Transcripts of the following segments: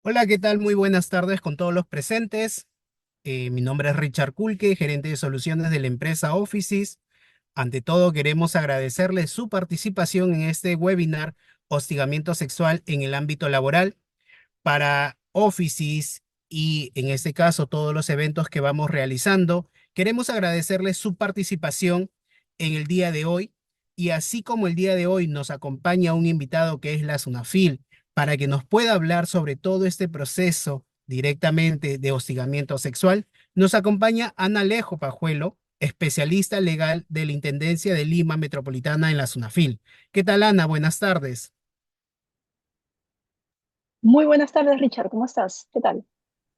Hola, ¿qué tal? Muy buenas tardes con todos los presentes. Mi nombre es Richard Kulke, gerente de soluciones de la empresa Offices. Ante todo, queremos agradecerle su participación en este webinar Hostigamiento sexual en el ámbito laboral para Offices y en este caso todos los eventos que vamos realizando. Queremos agradecerle su participación en el día de hoy y así como el día de hoy nos acompaña un invitado que es la SUNAFIL para que nos pueda hablar sobre todo este proceso directamente de hostigamiento sexual, nos acompaña Ana Alejo Pajuelo, especialista legal de la Intendencia de Lima Metropolitana en la SUNAFIL. ¿Qué tal, Ana? Buenas tardes. Muy buenas tardes, Richard. ¿Cómo estás? ¿Qué tal?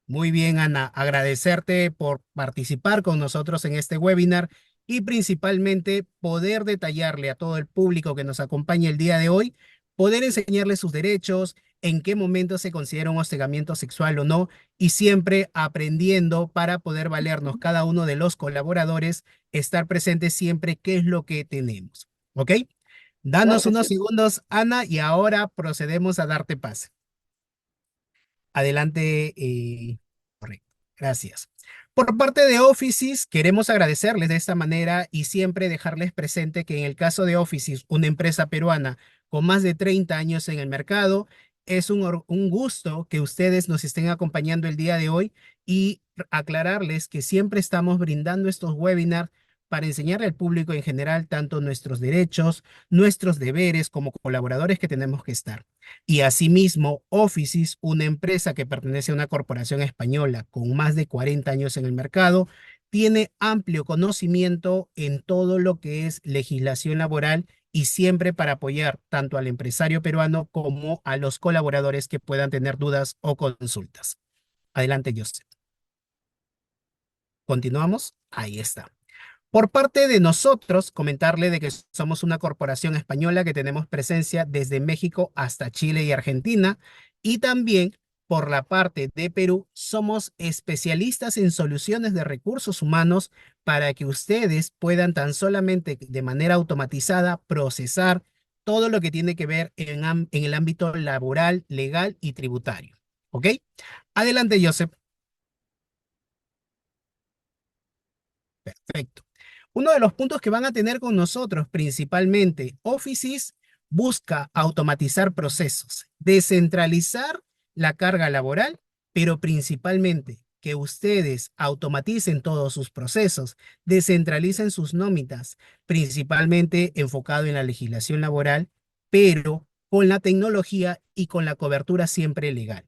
Muy bien, Ana, agradecerte por participar con nosotros en este webinar y principalmente poder detallarle a todo el público que nos acompaña el día de hoy, poder enseñarle sus derechos, en qué momento se considera un hostigamiento sexual o no, y siempre aprendiendo para poder valernos cada uno de los colaboradores, estar presentes siempre qué es lo que tenemos. ¿Ok? Claro Danos que unos sí. segundos, Ana, y ahora procedemos a darte pase. Adelante. Correcto. Gracias. Por parte de Offices, queremos agradecerles de esta manera y siempre dejarles presente que en el caso de Offices, una empresa peruana con más de 30 años en el mercado, es un gusto que ustedes nos estén acompañando el día de hoy y aclararles que siempre estamos brindando estos webinars para enseñarle al público en general tanto nuestros derechos, nuestros deberes como colaboradores que tenemos que estar. Y asimismo, Offices, una empresa que pertenece a una corporación española con más de 40 años en el mercado, tiene amplio conocimiento en todo lo que es legislación laboral y siempre para apoyar tanto al empresario peruano como a los colaboradores que puedan tener dudas o consultas. Adelante, Joseph. Continuamos. Ahí está. Por parte de nosotros, comentarle de que somos una corporación española que tenemos presencia desde México hasta Chile y Argentina. Y también por la parte de Perú, somos especialistas en soluciones de recursos humanos para que ustedes puedan tan solamente de manera automatizada procesar todo lo que tiene que ver en el ámbito laboral, legal y tributario. ¿Ok? Adelante, Joseph. Perfecto. Uno de los puntos que van a tener con nosotros principalmente, Offices busca automatizar procesos, descentralizar la carga laboral, pero principalmente que ustedes automaticen todos sus procesos, descentralicen sus nóminas, principalmente enfocado en la legislación laboral, pero con la tecnología y con la cobertura siempre legal.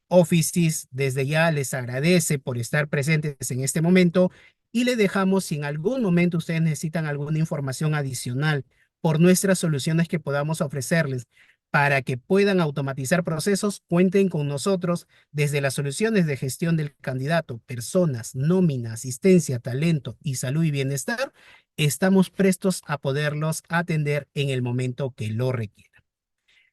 Offices desde ya les agradece por estar presentes en este momento y le dejamos si en algún momento ustedes necesitan alguna información adicional por nuestras soluciones que podamos ofrecerles para que puedan automatizar procesos, cuenten con nosotros desde las soluciones de gestión del candidato, personas, nómina, asistencia, talento y salud y bienestar. Estamos prestos a poderlos atender en el momento que lo requieran.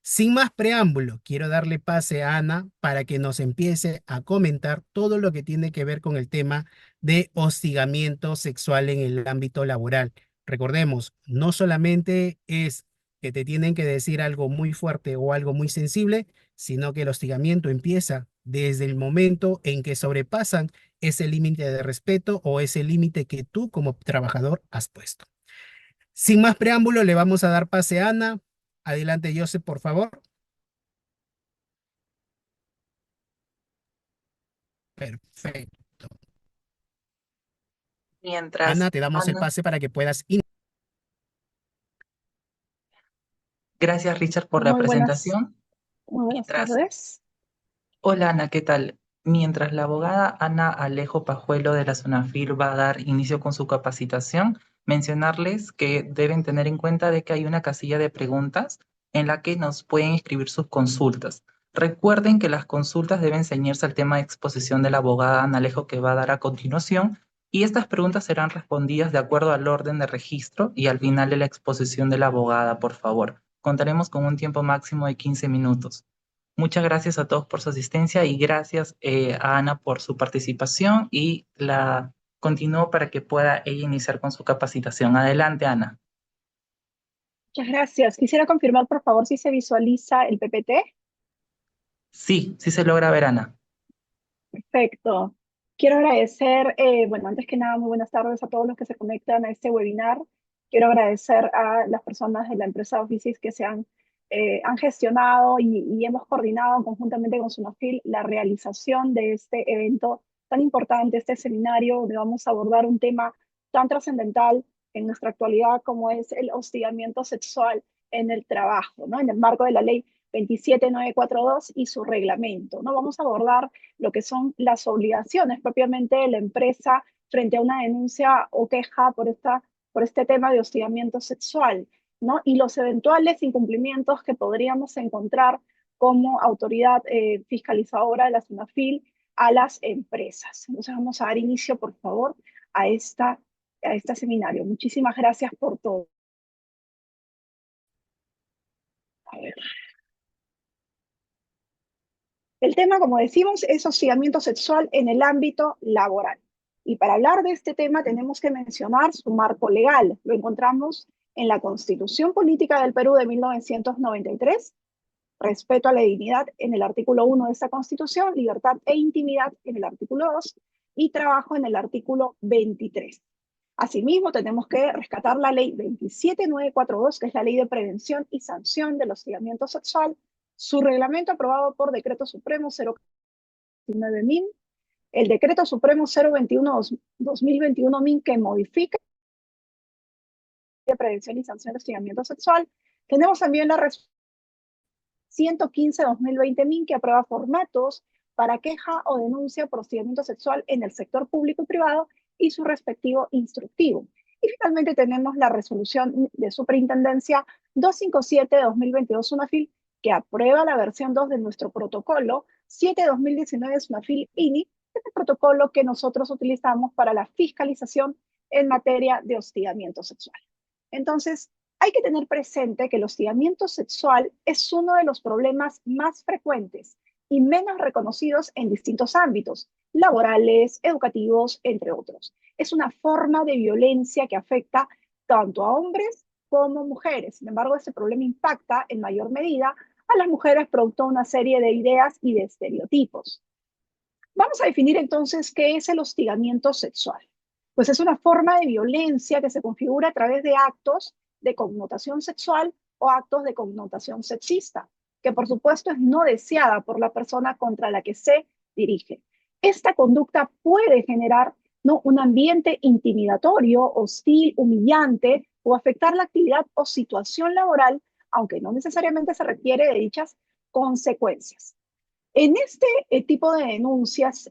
Sin más preámbulo, quiero darle pase a Ana para que nos empiece a comentar todo lo que tiene que ver con el tema de hostigamiento sexual en el ámbito laboral. Recordemos, no solamente es que te tienen que decir algo muy fuerte o algo muy sensible, sino que el hostigamiento empieza desde el momento en que sobrepasan ese límite de respeto o ese límite que tú como trabajador has puesto. Sin más preámbulo, le vamos a dar pase a Ana. Adelante, Joseph, por favor. Perfecto. Mientras, Ana, te damos el Ana, pase para que puedas gracias Richard por la Muy buenas, presentación. muy buenas Mientras, tardes. hola Ana, ¿qué tal? Mientras la abogada Ana Alejo Pajuelo de la Sunafil va a dar inicio con su capacitación, mencionarles que deben tener en cuenta de que hay una casilla de preguntas en la que nos pueden escribir sus consultas. Recuerden que las consultas deben ceñirse al tema de exposición de la abogada Ana Alejo que va a dar a continuación y estas preguntas serán respondidas de acuerdo al orden de registro y al final de la exposición de la abogada, por favor. Contaremos con un tiempo máximo de 15 minutos. Muchas gracias a todos por su asistencia y gracias a Ana por su participación y la continúo para que pueda ella iniciar con su capacitación. Adelante, Ana. Muchas gracias. Quisiera confirmar, por favor, si se visualiza el PPT. Sí, sí se logra ver, Ana. Perfecto. Quiero agradecer, bueno, antes que nada, muy buenas tardes a todos los que se conectan a este webinar. Quiero agradecer a las personas de la empresa Offices que han gestionado y hemos coordinado conjuntamente con Sunafil la realización de este evento tan importante, este seminario donde vamos a abordar un tema tan trascendental en nuestra actualidad como es el hostigamiento sexual en el trabajo, ¿no? En el marco de la ley 27942 y su reglamento, ¿no? Vamos a abordar lo que son las obligaciones propiamente de la empresa frente a una denuncia o queja por este tema de hostigamiento sexual, ¿no? Y los eventuales incumplimientos que podríamos encontrar como autoridad fiscalizadora de la SUNAFIL a las empresas. Entonces vamos a dar inicio, por favor, a, a este seminario. Muchísimas gracias por todo. A ver. El tema, como decimos, es hostigamiento sexual en el ámbito laboral. Y para hablar de este tema tenemos que mencionar su marco legal. Lo encontramos en la Constitución Política del Perú de 1993, respeto a la dignidad en el artículo 1 de esta Constitución, libertad e intimidad en el artículo 2 y trabajo en el artículo 23. Asimismo, tenemos que rescatar la ley 27942, que es la ley de prevención y sanción del hostigamiento sexual, su reglamento aprobado por Decreto Supremo 019-MIN, el Decreto Supremo 021-2021-MIN que modifica la prevención y sanción del hostigamiento sexual. Tenemos también la resolución 115-2020-MIN que aprueba formatos para queja o denuncia por hostigamiento sexual en el sector público y privado y su respectivo instructivo. Y finalmente tenemos la resolución de superintendencia 257-2022 SUNAFIL que aprueba la versión 2 de nuestro protocolo 7-2019 SUNAFIL-INI, este protocolo que nosotros utilizamos para la fiscalización en materia de hostigamiento sexual. Entonces, hay que tener presente que el hostigamiento sexual es uno de los problemas más frecuentes y menos reconocidos en distintos ámbitos, laborales, educativos, entre otros. Es una forma de violencia que afecta tanto a hombres como mujeres. Sin embargo, este problema impacta en mayor medida a las mujeres producto de una serie de ideas y de estereotipos. Vamos a definir entonces qué es el hostigamiento sexual. Pues es una forma de violencia que se configura a través de actos de connotación sexual o actos de connotación sexista, que por supuesto es no deseada por la persona contra la que se dirige. Esta conducta puede generar, ¿no?, un ambiente intimidatorio, hostil, humillante o afectar la actividad o situación laboral, aunque no necesariamente se requiere de dichas consecuencias. En este tipo de denuncias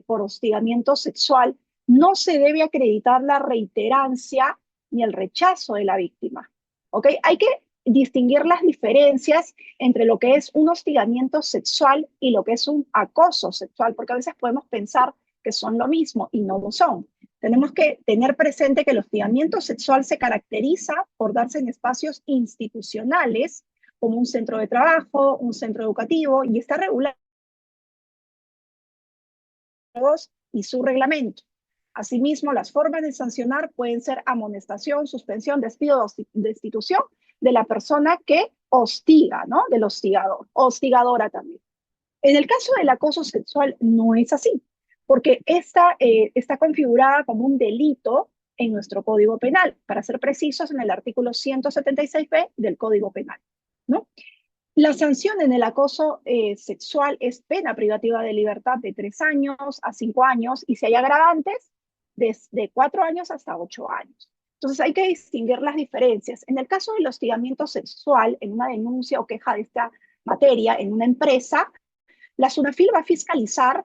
por hostigamiento sexual, no se debe acreditar la reiterancia ni el rechazo de la víctima. ¿Ok? Hay que distinguir las diferencias entre lo que es un hostigamiento sexual y lo que es un acoso sexual, porque a veces podemos pensar que son lo mismo y no lo son. Tenemos que tener presente que el hostigamiento sexual se caracteriza por darse en espacios institucionales, como un centro de trabajo, un centro educativo, y está regulado y su reglamento. Asimismo, las formas de sancionar pueden ser amonestación, suspensión, despido o destitución de la persona que hostiga, ¿no? Del hostigador, hostigadora también. En el caso del acoso sexual no es así, porque esta está configurada como un delito en nuestro Código Penal, para ser precisos, en el artículo 176b del Código Penal, ¿no? La sanción en el acoso sexual es pena privativa de libertad de 3 años a 5 años y si hay agravantes, desde 4 años hasta 8 años. Entonces hay que distinguir las diferencias. En el caso del hostigamiento sexual, en una denuncia o queja de esta materia en una empresa, la SUNAFIL va a fiscalizar,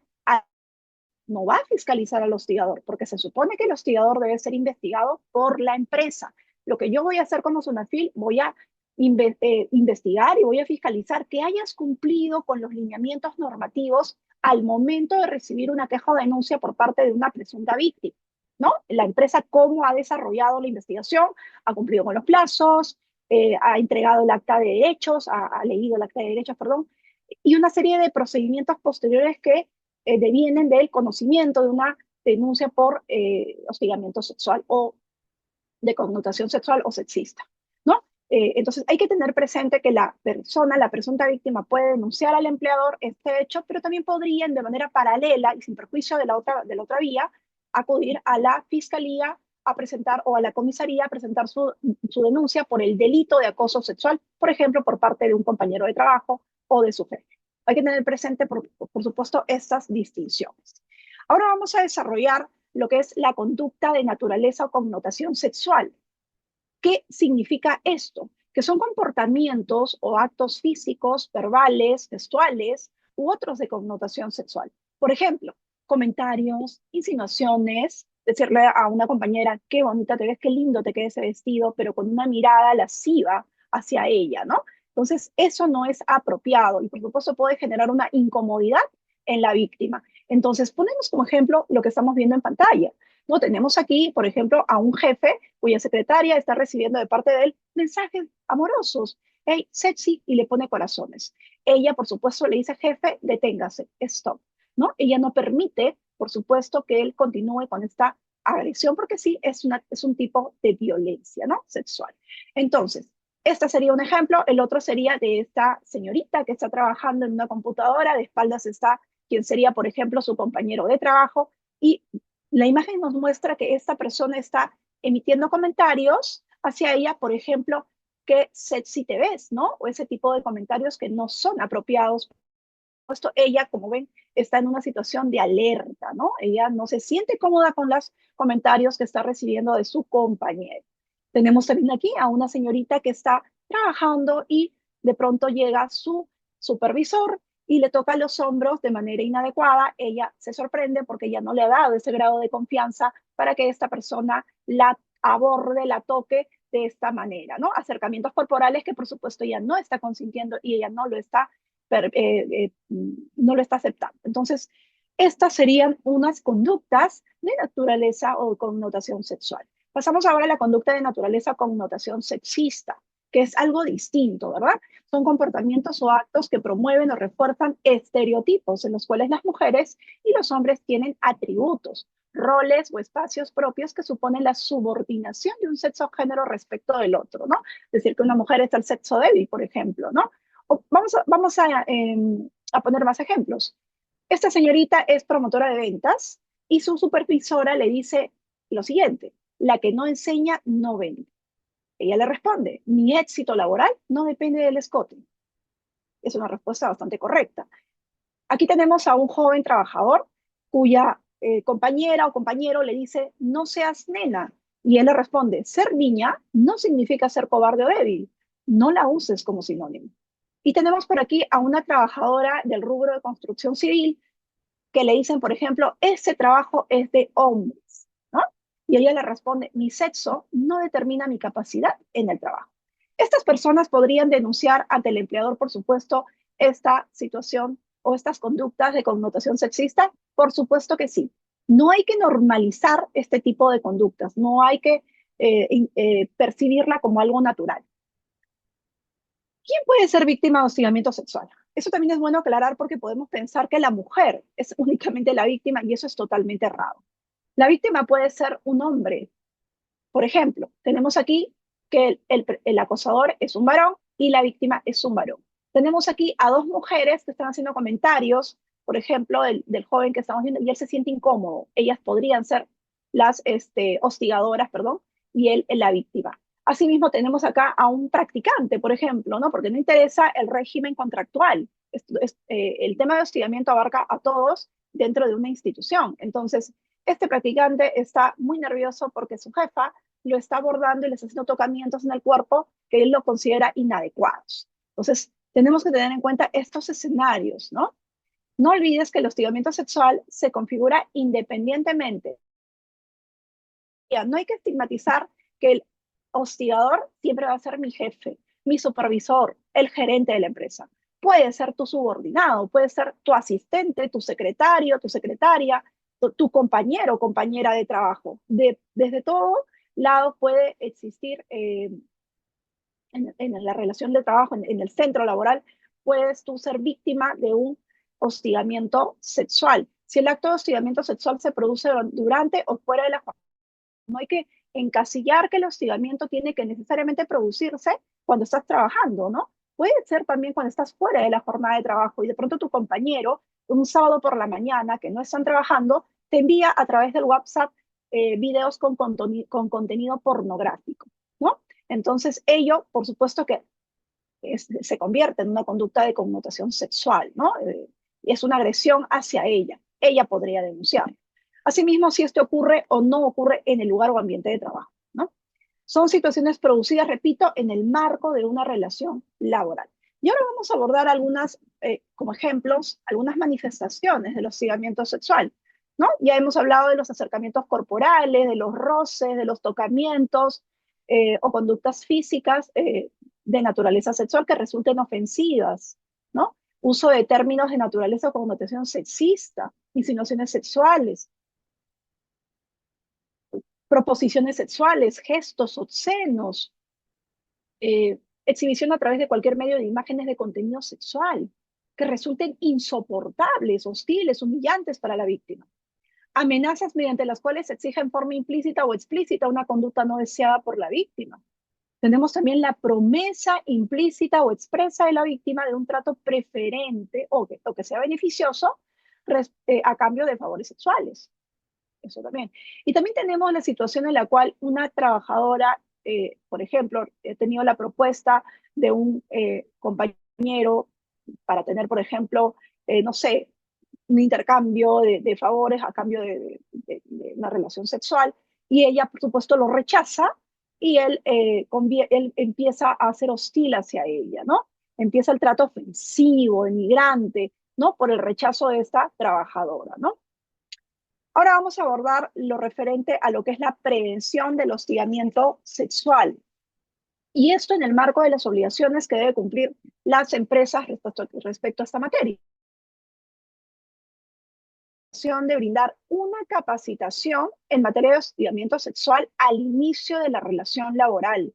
no va a fiscalizar al hostigador, porque se supone que el hostigador debe ser investigado por la empresa. Lo que yo voy a hacer como SUNAFIL, voy a investigar y voy a fiscalizar que hayas cumplido con los lineamientos normativos al momento de recibir una queja o denuncia por parte de una presunta víctima, ¿no? La empresa cómo ha desarrollado la investigación, ha cumplido con los plazos, ha entregado el acta de derechos, ha leído el acta de derechos, perdón, y una serie de procedimientos posteriores que devienen del conocimiento de una denuncia por hostigamiento sexual o de connotación sexual o sexista, ¿no? Entonces hay que tener presente que la persona, la presunta víctima, puede denunciar al empleador este hecho, pero también podrían de manera paralela y sin perjuicio de de la otra vía, acudir a la fiscalía a presentar o a la comisaría a presentar su denuncia por el delito de acoso sexual, por ejemplo, por parte de un compañero de trabajo o de su jefe. Hay que tener presente, por supuesto, estas distinciones. Ahora vamos a desarrollar lo que es la conducta de naturaleza o connotación sexual. ¿Qué significa esto? Que son comportamientos o actos físicos, verbales, gestuales u otros de connotación sexual. Por ejemplo, comentarios, insinuaciones, decirle a una compañera, qué bonita te ves, qué lindo te queda ese vestido, pero con una mirada lasciva hacia ella, ¿no? Entonces, eso no es apropiado y por supuesto puede generar una incomodidad en la víctima. Entonces, ponemos como ejemplo lo que estamos viendo en pantalla. ¿No? Tenemos aquí, por ejemplo, a un jefe cuya secretaria está recibiendo de parte de él mensajes amorosos. Hey, sexy, y le pone corazones. Ella, por supuesto, le dice, jefe, deténgase, stop, ¿no? Ella no permite, por supuesto, que él continúe con esta agresión, porque sí, es un tipo de violencia, ¿no? Sexual. Entonces, este sería un ejemplo. El otro sería de esta señorita que está trabajando en una computadora, de espaldas está quien sería, por ejemplo, su compañero de trabajo, y la imagen nos muestra que esta persona está emitiendo comentarios hacia ella, por ejemplo, qué sexy te ves, ¿no? O ese tipo de comentarios que no son apropiados. Esto, ella, como ven, está en una situación de alerta, ¿no? Ella no se siente cómoda con los comentarios que está recibiendo de su compañero. Tenemos también aquí a una señorita que está trabajando y de pronto llega su supervisor y le toca los hombros de manera inadecuada. Ella se sorprende porque ella no le ha dado ese grado de confianza para que esta persona la aborde, la toque de esta manera, ¿no? Acercamientos corporales que por supuesto ella no está consintiendo y ella no lo está no lo está aceptando. Entonces, estas serían unas conductas de naturaleza o connotación sexual. Pasamos ahora a la conducta de naturaleza o connotación sexista, que es algo distinto, ¿verdad? Son comportamientos o actos que promueven o refuerzan estereotipos en los cuales las mujeres y los hombres tienen atributos, roles o espacios propios que suponen la subordinación de un sexo o género respecto del otro, ¿no? Es decir, que una mujer es el sexo débil, por ejemplo, ¿no? Vamos a poner más ejemplos. Esta señorita es promotora de ventas y su supervisora le dice lo siguiente, la que no enseña no vende. Ella le responde, mi éxito laboral no depende del escote. Es una respuesta bastante correcta. Aquí tenemos a un joven trabajador cuya compañera o compañero le dice, no seas nena. Y él le responde, ser niña no significa ser cobarde o débil. No la uses como sinónimo. Y tenemos por aquí a una trabajadora del rubro de construcción civil que le dicen, por ejemplo, ese trabajo es de hombres, ¿no? Y ella le responde, mi sexo no determina mi capacidad en el trabajo. Estas personas podrían denunciar ante el empleador, por supuesto, esta situación o estas conductas de connotación sexista. Por supuesto que sí. No hay que normalizar este tipo de conductas, no hay que percibirla como algo natural. ¿Quién puede ser víctima de hostigamiento sexual? Eso también es bueno aclarar porque podemos pensar que la mujer es únicamente la víctima y eso es totalmente errado. La víctima puede ser un hombre. Por ejemplo, tenemos aquí que el acosador es un varón y la víctima es un varón. Tenemos aquí a dos mujeres que están haciendo comentarios, por ejemplo, del joven que estamos viendo, y él se siente incómodo. Ellas podrían ser las hostigadoras, perdón, y él la víctima. Asimismo, tenemos acá a un practicante, por ejemplo, ¿no? Porque no interesa el régimen contractual. El tema de hostigamiento abarca a todos dentro de una institución. Entonces, este practicante está muy nervioso porque su jefa lo está abordando y le está haciendo tocamientos en el cuerpo que él lo considera inadecuados. Entonces, tenemos que tener en cuenta estos escenarios, ¿no? No olvides que el hostigamiento sexual se configura independientemente. No hay que estigmatizar que el hostigador siempre va a ser mi jefe, mi supervisor, el gerente de la empresa. Puede ser tu subordinado, puede ser tu asistente, tu secretario, tu secretaria, tu compañero o compañera de trabajo. Desde todo lado puede existir en la relación de trabajo, en el centro laboral, puedes tú ser víctima de un hostigamiento sexual. Si el acto de hostigamiento sexual se produce durante o fuera de la no hay que encasillar que el hostigamiento tiene que necesariamente producirse cuando estás trabajando, ¿no? Puede ser también cuando estás fuera de la jornada de trabajo y de pronto tu compañero, un sábado por la mañana que no están trabajando, te envía a través del WhatsApp videos con contenido pornográfico, ¿no? Entonces, ello, por supuesto que se convierte en una conducta de connotación sexual, ¿no? Y es una agresión hacia ella. Ella podría denunciar. Asimismo, si esto ocurre o no ocurre en el lugar o ambiente de trabajo, ¿no? Son situaciones producidas, repito, en el marco de una relación laboral. Y ahora vamos a abordar algunas, como ejemplos, algunas manifestaciones del hostigamiento sexual, ¿no? Ya hemos hablado de los acercamientos corporales, de los roces, de los tocamientos o conductas físicas de naturaleza sexual que resulten ofensivas, ¿no? Uso de términos de naturaleza o connotación sexista, insinuaciones sexuales, proposiciones sexuales, gestos obscenos, exhibición a través de cualquier medio de imágenes de contenido sexual que resulten insoportables, hostiles, humillantes para la víctima. Amenazas mediante las cuales se exige en forma implícita o explícita una conducta no deseada por la víctima. Tenemos también la promesa implícita o expresa de la víctima de un trato preferente o que sea beneficioso a cambio de favores sexuales. Eso también. Y también tenemos la situación en la cual una trabajadora, por ejemplo, he tenido la propuesta de un compañero para tener, por ejemplo, no sé, un intercambio de favores a cambio de una relación sexual, y ella, por supuesto, lo rechaza y él empieza a ser hostil hacia ella, ¿no? Empieza el trato ofensivo, denigrante, ¿no? Por el rechazo de esta trabajadora, ¿no? Ahora vamos a abordar lo referente a lo que es la prevención del hostigamiento sexual. Y esto en el marco de las obligaciones que deben cumplir las empresas respecto a esta materia. De brindar una capacitación en materia de hostigamiento sexual al inicio de la relación laboral.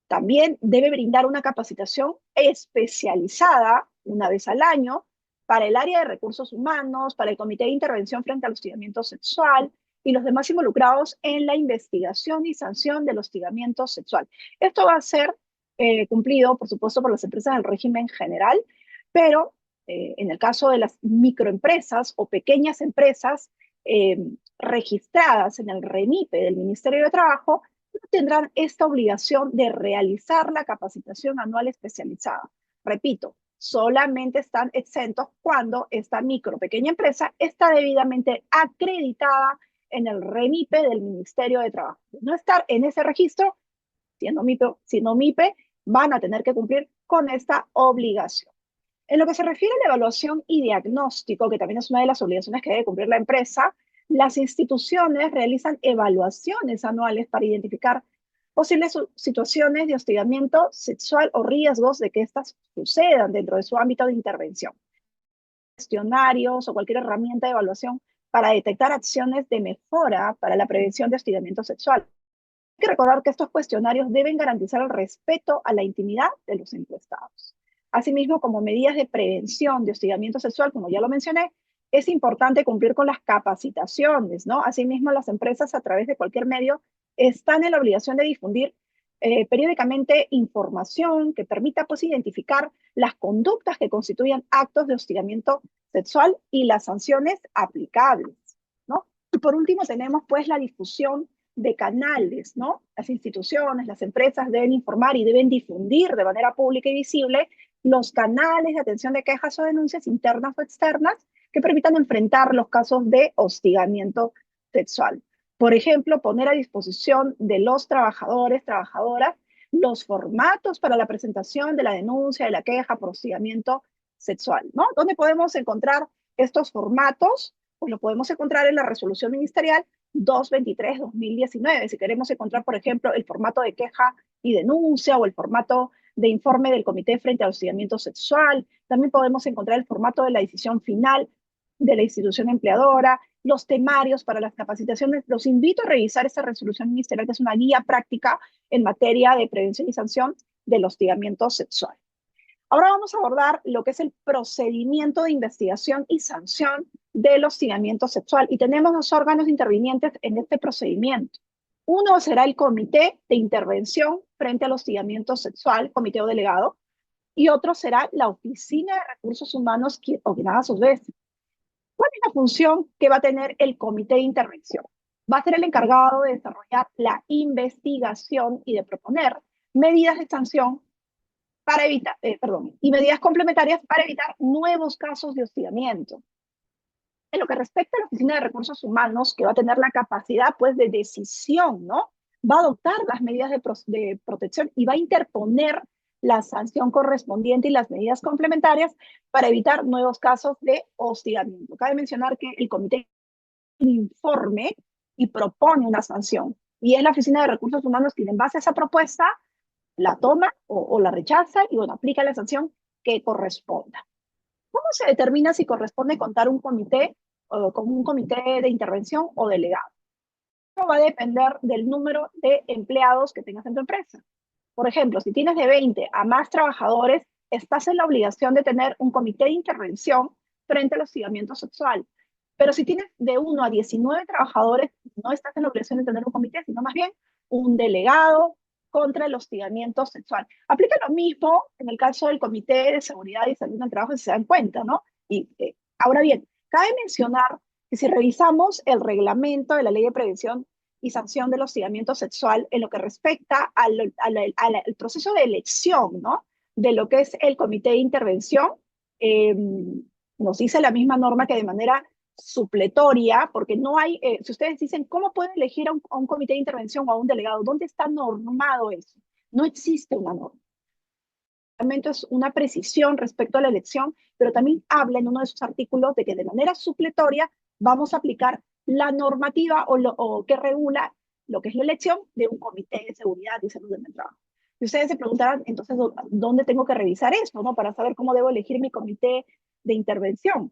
También debe brindar una capacitación especializada una vez al año para el área de recursos humanos, para el Comité de Intervención frente al hostigamiento sexual y los demás involucrados en la investigación y sanción del hostigamiento sexual. Esto va a ser cumplido, por supuesto, por las empresas del régimen general, pero en el caso de las microempresas o pequeñas empresas registradas en el RENIPE del Ministerio de Trabajo, no tendrán esta obligación de realizar la capacitación anual especializada. Repito, solamente están exentos cuando esta micro o pequeña empresa está debidamente acreditada en el RENIPE del Ministerio de Trabajo. De no estar en ese registro, siendo MIPE, van a tener que cumplir con esta obligación. En lo que se refiere a la evaluación y diagnóstico, que también es una de las obligaciones que debe cumplir la empresa, las instituciones realizan evaluaciones anuales para identificar posibles situaciones de hostigamiento sexual o riesgos de que éstas sucedan dentro de su ámbito de intervención. Cuestionarios o cualquier herramienta de evaluación para detectar acciones de mejora para la prevención de hostigamiento sexual. Hay que recordar que estos cuestionarios deben garantizar el respeto a la intimidad de los encuestados. Asimismo, como medidas de prevención de hostigamiento sexual, como ya lo mencioné, es importante cumplir con las capacitaciones, ¿no? Asimismo, las empresas a través de cualquier medio están en la obligación de difundir periódicamente información que permita pues identificar las conductas que constituyen actos de hostigamiento sexual y las sanciones aplicables, ¿no? Y por último tenemos pues la difusión de canales, ¿no? Las instituciones, las empresas deben informar y deben difundir de manera pública y visible los canales de atención de quejas o denuncias internas o externas que permitan enfrentar los casos de hostigamiento sexual. Por ejemplo, poner a disposición de los trabajadores, trabajadoras, los formatos para la presentación de la denuncia, de la queja por hostigamiento sexual, ¿no? ¿Dónde podemos encontrar estos formatos? Pues lo podemos encontrar en la resolución ministerial 223-2019. Si queremos encontrar, por ejemplo, el formato de queja y denuncia o el formato de informe del Comité frente al hostigamiento sexual, también podemos encontrar el formato de la decisión final de la institución empleadora, los temarios para las capacitaciones. Los invito a revisar esta resolución ministerial, que es una guía práctica en materia de prevención y sanción del hostigamiento sexual. Ahora vamos a abordar lo que es el procedimiento de investigación y sanción del hostigamiento sexual. Y tenemos dos órganos intervinientes en este procedimiento. Uno será el comité de intervención frente al hostigamiento sexual, comité o delegado, y otro será la Oficina de Recursos Humanos, ordenada a sus veces. ¿Cuál es la función que va a tener el comité de intervención? Va a ser el encargado de desarrollar la investigación y de proponer medidas de sanción para evitar, y medidas complementarias para evitar nuevos casos de hostigamiento. En lo que respecta a la Oficina de Recursos Humanos, que va a tener la capacidad pues, de decisión, ¿no? Va a adoptar las medidas de protección y va a interponer la sanción correspondiente y las medidas complementarias para evitar nuevos casos de hostigamiento. Cabe mencionar que el comité informe y propone una sanción. Y es la Oficina de Recursos Humanos quien en base a esa propuesta la toma o la rechaza y bueno, aplica la sanción que corresponda. ¿Cómo se determina si corresponde contar un comité con un comité de intervención o delegado? Esto va a depender del número de empleados que tengas en tu empresa. Por ejemplo, si tienes de 20 a más trabajadores, estás en la obligación de tener un comité de intervención frente al hostigamiento sexual. Pero si tienes de 1 a 19 trabajadores, no estás en la obligación de tener un comité, sino más bien un delegado contra el hostigamiento sexual. Aplica lo mismo en el caso del Comité de Seguridad y Salud en el Trabajo, si se dan cuenta, ¿no? Ahora bien, cabe mencionar que si revisamos el reglamento de la Ley de Prevención y Sanción del Hostigamiento Sexual en lo que respecta al proceso de elección, ¿no? De lo que es el Comité de Intervención, nos dice la misma norma que de manera supletoria, porque no hay, si ustedes dicen, ¿cómo pueden elegir a un comité de intervención o a un delegado? ¿Dónde está normado eso? No existe una norma. Realmente es una precisión respecto a la elección, pero también habla en uno de sus artículos de que de manera supletoria vamos a aplicar la normativa o que regula lo que es la elección de un comité de seguridad y salud en el trabajo. Y ustedes se preguntarán, entonces, ¿dónde tengo que revisar esto, no? Para saber cómo debo elegir mi comité de intervención.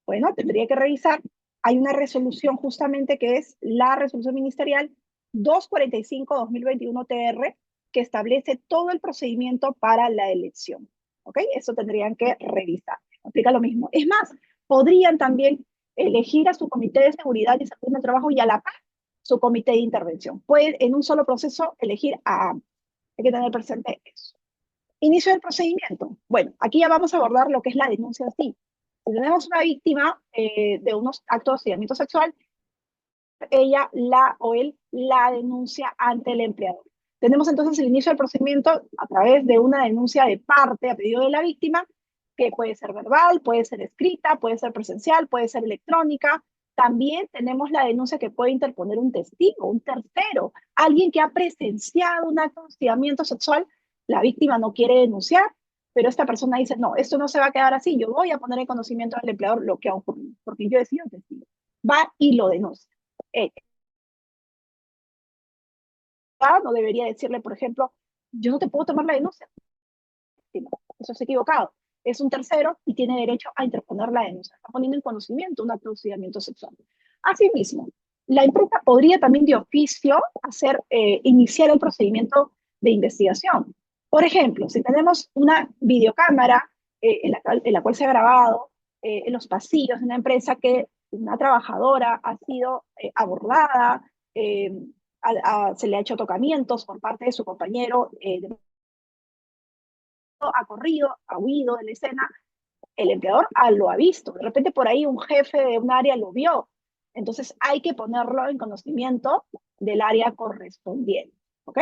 Bueno, tendría que revisar. Hay una resolución justamente que es la resolución ministerial 245-2021 TR que establece todo el procedimiento para la elección. ¿Ok? Eso tendrían que revisar. Aplica lo mismo. Es más, podrían también elegir a su comité de seguridad y salud en el trabajo y a la par su comité de intervención. Pueden en un solo proceso elegir a ambos. Hay que tener presente eso. Inicio del procedimiento. Bueno, aquí ya vamos a abordar lo que es la denuncia así. Si tenemos una víctima de unos actos de hostigamiento sexual, ella o él la denuncia ante el empleador. Tenemos entonces el inicio del procedimiento a través de una denuncia de parte a pedido de la víctima, que puede ser verbal, puede ser escrita, puede ser presencial, puede ser electrónica. También tenemos la denuncia que puede interponer un testigo, un tercero, alguien que ha presenciado un acto de hostigamiento sexual. La víctima no quiere denunciar, pero esta persona dice, no, esto no se va a quedar así, yo voy a poner en conocimiento del empleador lo que ha ocurrido, porque yo he sido testigo. Va y lo denuncia. No debería decirle, por ejemplo, yo no te puedo tomar la denuncia. Eso es equivocado. Es un tercero y tiene derecho a interponer la denuncia. Está poniendo en conocimiento un acto de hostigamiento sexual. Asimismo, la empresa podría también de oficio iniciar el procedimiento de investigación. Por ejemplo, si tenemos una videocámara en la cual se ha grabado en los pasillos de una empresa que una trabajadora ha sido abordada, se le ha hecho tocamientos por parte de su compañero, ha corrido, ha huido de la escena, el empleador lo ha visto. De repente por ahí un jefe de un área lo vio. Entonces hay que ponerlo en conocimiento del área correspondiente. ¿Ok?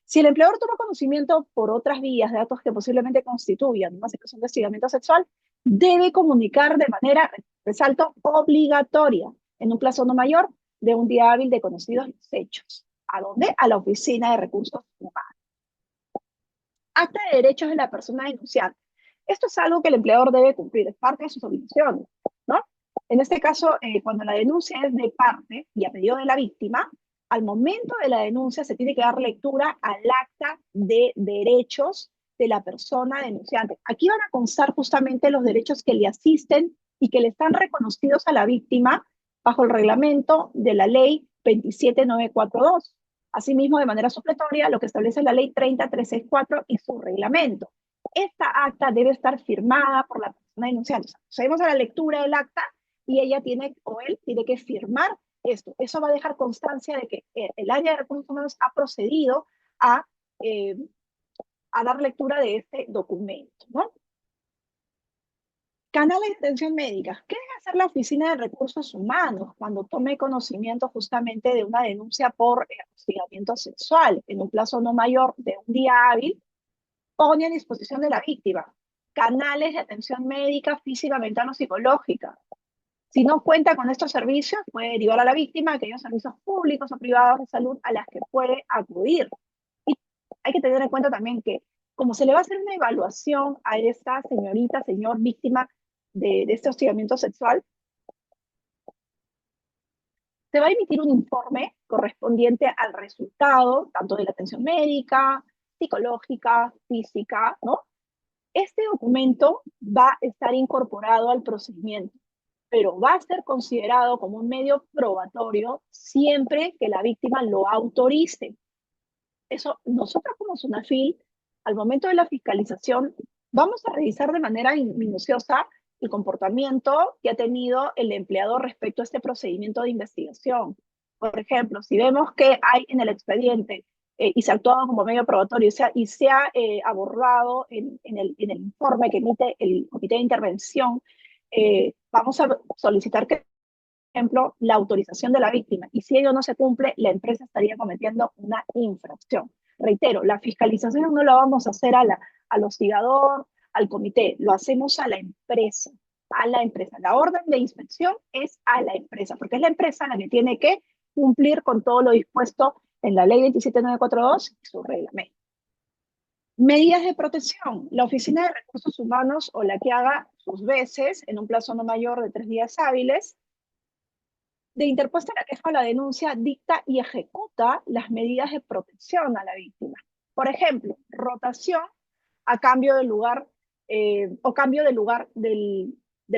Si el empleador toma conocimiento por otras vías de datos que posiblemente constituyan una situación de hostigamiento sexual, debe comunicar de manera, resalto, obligatoria, en un plazo no mayor de un día hábil de conocidos los hechos. ¿A dónde? A la Oficina de Recursos Humanos. Acta de derechos de la persona denunciante. Esto es algo que el empleador debe cumplir, es parte de sus obligaciones, ¿no? En este caso, cuando la denuncia es de parte y a pedido de la víctima, al momento de la denuncia se tiene que dar lectura al acta de derechos de la persona denunciante. Aquí van a constar justamente los derechos que le asisten y que le están reconocidos a la víctima bajo el reglamento de la ley 27942. Asimismo, de manera supletoria, lo que establece la ley 30364 y su reglamento. Esta acta debe estar firmada por la persona denunciante. O sea, procedemos a la lectura del acta y ella tiene, o él tiene que firmar esto. Eso va a dejar constancia de que el área de recursos humanos ha procedido a, eh, a dar lectura de este documento, ¿no? Canales de atención médica. ¿Qué debe hacer la Oficina de Recursos Humanos cuando tome conocimiento justamente de una denuncia por hostigamiento sexual en un plazo no mayor de un día hábil? Pone a disposición de la víctima canales de atención médica, física, mental o psicológica. Si no cuenta con estos servicios, puede derivar a la víctima a aquellos servicios públicos o privados de salud a las que puede acudir. Y hay que tener en cuenta también que, como se le va a hacer una evaluación a esta señorita, señor víctima de este hostigamiento sexual, se va a emitir un informe correspondiente al resultado, tanto de la atención médica, psicológica, física, ¿no? Este documento va a estar incorporado al procedimiento, pero va a ser considerado como un medio probatorio siempre que la víctima lo autorice. Eso, nosotros como SUNAFIL, al momento de la fiscalización, vamos a revisar de manera minuciosa el comportamiento que ha tenido el empleado respecto a este procedimiento de investigación. Por ejemplo, si vemos que hay en el expediente y se ha actuado como medio probatorio y se ha abordado en el informe que emite el Comité de Intervención, vamos a solicitar que, por ejemplo, la autorización de la víctima. Y si ello no se cumple, la empresa estaría cometiendo una infracción. Reitero, la fiscalización no la vamos a hacer al hostigador, al comité, lo hacemos a la empresa, a la empresa. La orden de inspección es a la empresa, porque es la empresa la que tiene que cumplir con todo lo dispuesto en la ley 27942 y su reglamento. Medidas de protección. La Oficina de Recursos Humanos o la que haga sus veces en un plazo no mayor de 3 días hábiles de interpuesta la queja o la denuncia, dicta y ejecuta las medidas de protección a la víctima. Por ejemplo, rotación a cambio del lugar o cambio del lugar del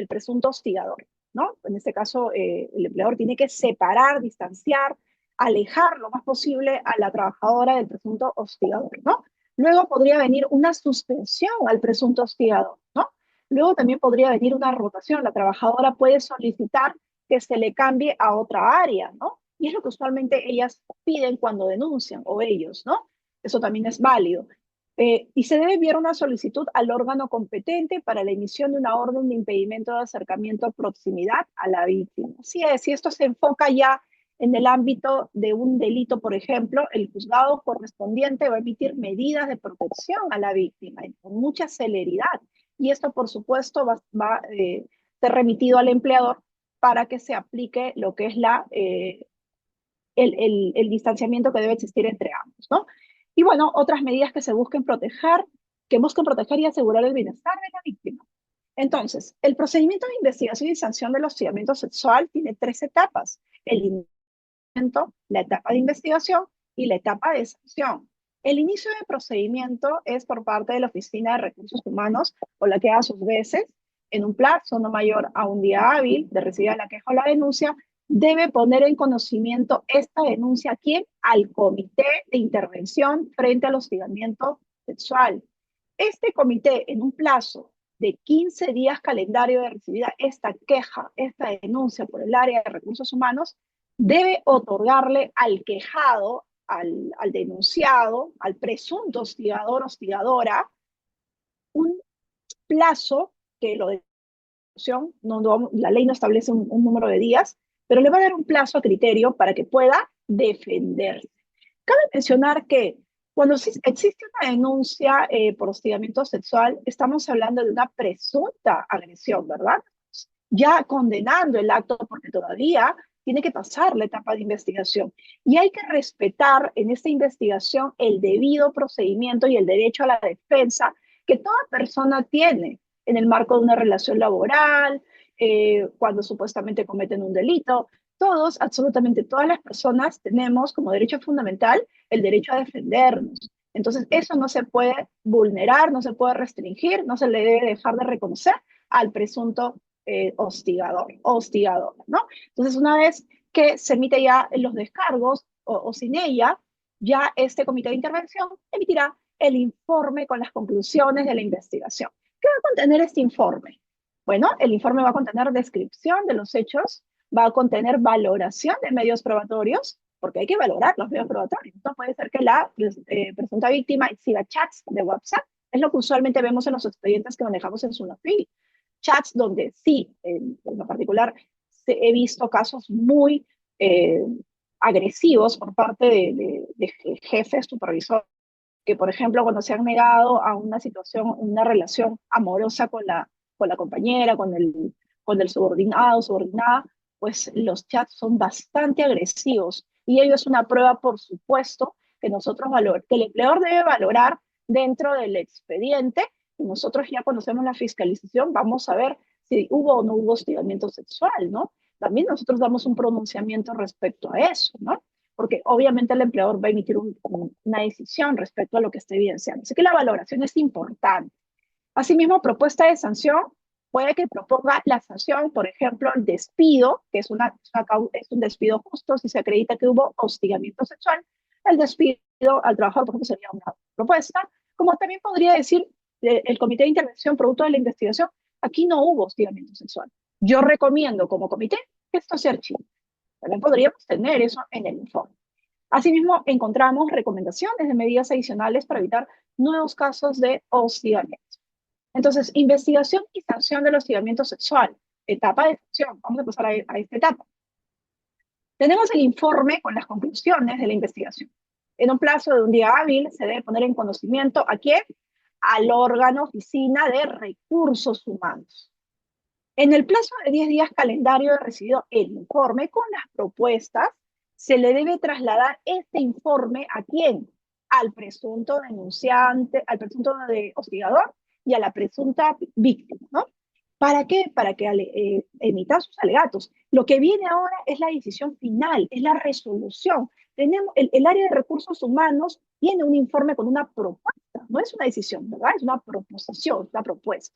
presunto hostigador, ¿no? En este caso, el empleador tiene que separar, distanciar, alejar lo más posible a la trabajadora del presunto hostigador, ¿no? Luego podría venir una suspensión al presunto hostigador, ¿no? Luego también podría venir una rotación. La trabajadora puede solicitar que se le cambie a otra área, ¿no? Y es lo que usualmente ellas piden cuando denuncian, o ellos, ¿no? Eso también es válido. Y se debe enviar una solicitud al órgano competente para la emisión de una orden de impedimento de acercamiento a proximidad a la víctima. Así es, si esto se enfoca ya en el ámbito de un delito, por ejemplo, el juzgado correspondiente va a emitir medidas de protección a la víctima con mucha celeridad. Y esto, por supuesto, va a ser remitido al empleador para que se aplique lo que es el distanciamiento que debe existir entre ambos, ¿no? Y bueno, otras medidas que busquen proteger y asegurar el bienestar de la víctima. Entonces, el procedimiento de investigación y sanción del hostigamiento sexual tiene 3 etapas: el inicio, la etapa de investigación y la etapa de sanción. El inicio del procedimiento es por parte de la Oficina de Recursos Humanos o la que haga sus veces en un plazo no mayor a un día hábil de recibir la queja o la denuncia. Debe poner en conocimiento esta denuncia, ¿a quién? Al Comité de Intervención frente al hostigamiento sexual. Este comité, en un plazo de 15 días calendario de recibida esta queja, esta denuncia por el área de recursos humanos, debe otorgarle al quejado, al denunciado, al presunto hostigador, hostigadora, un plazo que lo de la ley no establece un número de días, pero le va a dar un plazo a criterio para que pueda defenderse. Cabe mencionar que cuando existe una denuncia por hostigamiento sexual, estamos hablando de una presunta agresión, ¿verdad? Ya condenando el acto porque todavía tiene que pasar la etapa de investigación. Y hay que respetar en esta investigación el debido procedimiento y el derecho a la defensa que toda persona tiene en el marco de una relación laboral, cuando supuestamente cometen un delito. Todos, absolutamente todas las personas tenemos como derecho fundamental el derecho a defendernos. Entonces, eso no se puede vulnerar, no se puede restringir, no se le debe dejar de reconocer al presunto hostigador, ¿no? Entonces, una vez que se emite ya los descargos o sin ella, ya este comité de intervención emitirá el informe con las conclusiones de la investigación. ¿Qué va a contener este informe? Bueno, el informe va a contener descripción de los hechos va a contener valoración de medios probatorios, porque hay que valorar los medios probatorios. No puede ser que la presunta víctima exhiba chats de WhatsApp, es lo que usualmente vemos en los expedientes que manejamos en SUNAFIL. Chats donde sí, en lo particular, he visto casos muy eh, agresivos por parte de jefes, supervisores, que por ejemplo cuando se han negado a una situación, una relación amorosa con la compañera, con el subordinado, subordinada, pues los chats son bastante agresivos y ello es una prueba, por supuesto, que que el empleador debe valorar dentro del expediente y nosotros ya cuando hacemos la fiscalización vamos a ver si hubo o no hubo hostigamiento sexual, ¿no? También nosotros damos un pronunciamiento respecto a eso, ¿no? Porque obviamente el empleador va a emitir una decisión respecto a lo que esté evidenciando. Así que la valoración es importante. Asimismo, propuesta de sanción, puede que proponga la sanción, por ejemplo, el despido, que es un despido justo si se acredita que hubo hostigamiento sexual. El despido al trabajador, por ejemplo, sería una propuesta. Como también podría decir el comité de intervención producto de la investigación, aquí no hubo hostigamiento sexual. Yo recomiendo como comité que esto se archive. También podríamos tener eso en el informe. Asimismo, encontramos recomendaciones de medidas adicionales para evitar nuevos casos de hostigamiento. Entonces, investigación y sanción del hostigamiento sexual. Etapa de sanción. Vamos a pasar a esta etapa. Tenemos el informe con las conclusiones de la investigación. En un plazo de un día hábil se debe poner en conocimiento ¿a quién? Al órgano oficina de recursos humanos. En el plazo de 10 días calendario de recibido el informe con las propuestas, se le debe trasladar este informe ¿a quién? Al presunto denunciante, al presunto hostigador y a la presunta víctima, ¿no? ¿Para qué? Para que emitan sus alegatos. Lo que viene ahora es la decisión final, es la resolución. Tenemos el área de recursos humanos tiene un informe con una propuesta, no es una decisión, ¿verdad? Es una proposición, una propuesta.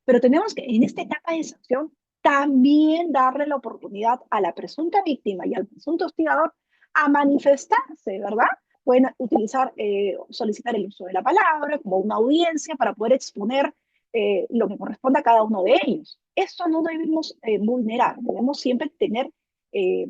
Pero tenemos que en esta etapa de sanción también darle la oportunidad a la presunta víctima y al presunto hostigador a manifestarse, ¿verdad? Pueden utilizar, solicitar el uso de la palabra como una audiencia para poder exponer lo que corresponde a cada uno de ellos. Esto no debemos vulnerar, debemos siempre eh,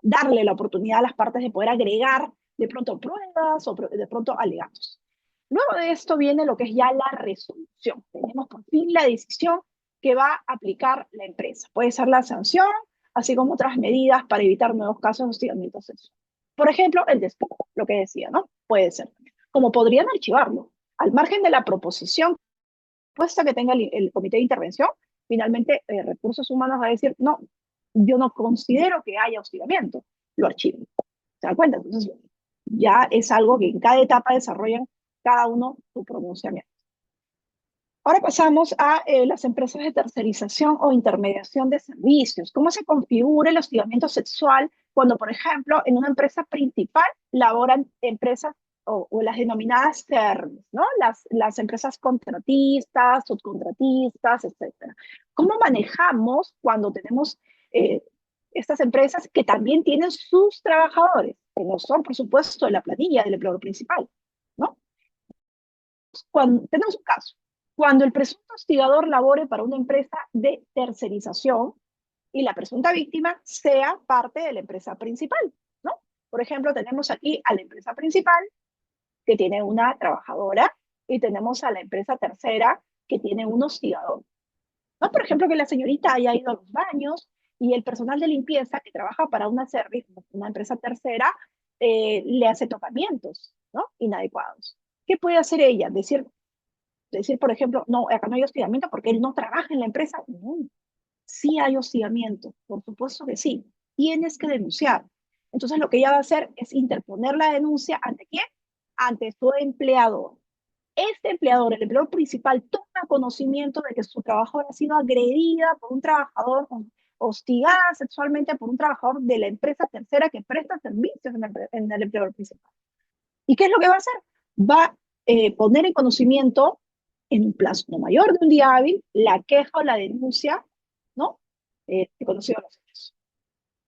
darle la oportunidad a las partes de poder agregar de pronto pruebas o de pronto alegatos. Luego de esto viene lo que es ya la resolución. Tenemos por fin la decisión que va a aplicar la empresa. Puede ser la sanción, así como otras medidas para evitar nuevos casos de hostigamiento sexual. Por ejemplo, el despido, lo que decía, ¿no? Puede ser. Como podrían archivarlo. Al margen de la proposición puesta que tenga el comité de intervención, finalmente Recursos Humanos va a decir, no, yo no considero que haya hostigamiento, lo archivo. ¿Se dan cuenta? Entonces, ya es algo que en cada etapa desarrollan cada uno su pronunciamiento. Ahora pasamos a las empresas de tercerización o intermediación de servicios. ¿Cómo se configura el hostigamiento sexual cuando, por ejemplo, en una empresa principal laboran empresas o las denominadas service, ¿no? Las empresas contratistas, subcontratistas, etcétera. ¿Cómo manejamos cuando tenemos estas empresas que también tienen sus trabajadores, que no son, por supuesto, de la planilla del empleador principal, ¿no? Tenemos un caso. Cuando el presunto hostigador labore para una empresa de tercerización y la presunta víctima sea parte de la empresa principal, ¿no? Por ejemplo, tenemos aquí a la empresa principal que tiene una trabajadora y tenemos a la empresa tercera que tiene un hostigador, ¿no? Por ejemplo, que la señorita haya ido a los baños y el personal de limpieza que trabaja para una service, una empresa tercera, le hace tocamientos, ¿no? Inadecuados. ¿Qué puede hacer ella? Decir, por ejemplo, no, acá no hay hostigamiento porque él no trabaja en la empresa. No, sí hay hostigamiento, por supuesto que sí. Tienes que denunciar. Entonces lo que ella va a hacer es interponer la denuncia ¿ante quién? Ante su empleador. Este empleador, el empleador principal, toma conocimiento de que su trabajadora ha sido agredida por un trabajador, hostigada sexualmente por un trabajador de la empresa tercera que presta servicios en el empleador principal. ¿Y qué es lo que va a hacer? Va a poner en conocimiento en un plazo no mayor de un día hábil la queja o la denuncia, ¿no? Conocido los hechos.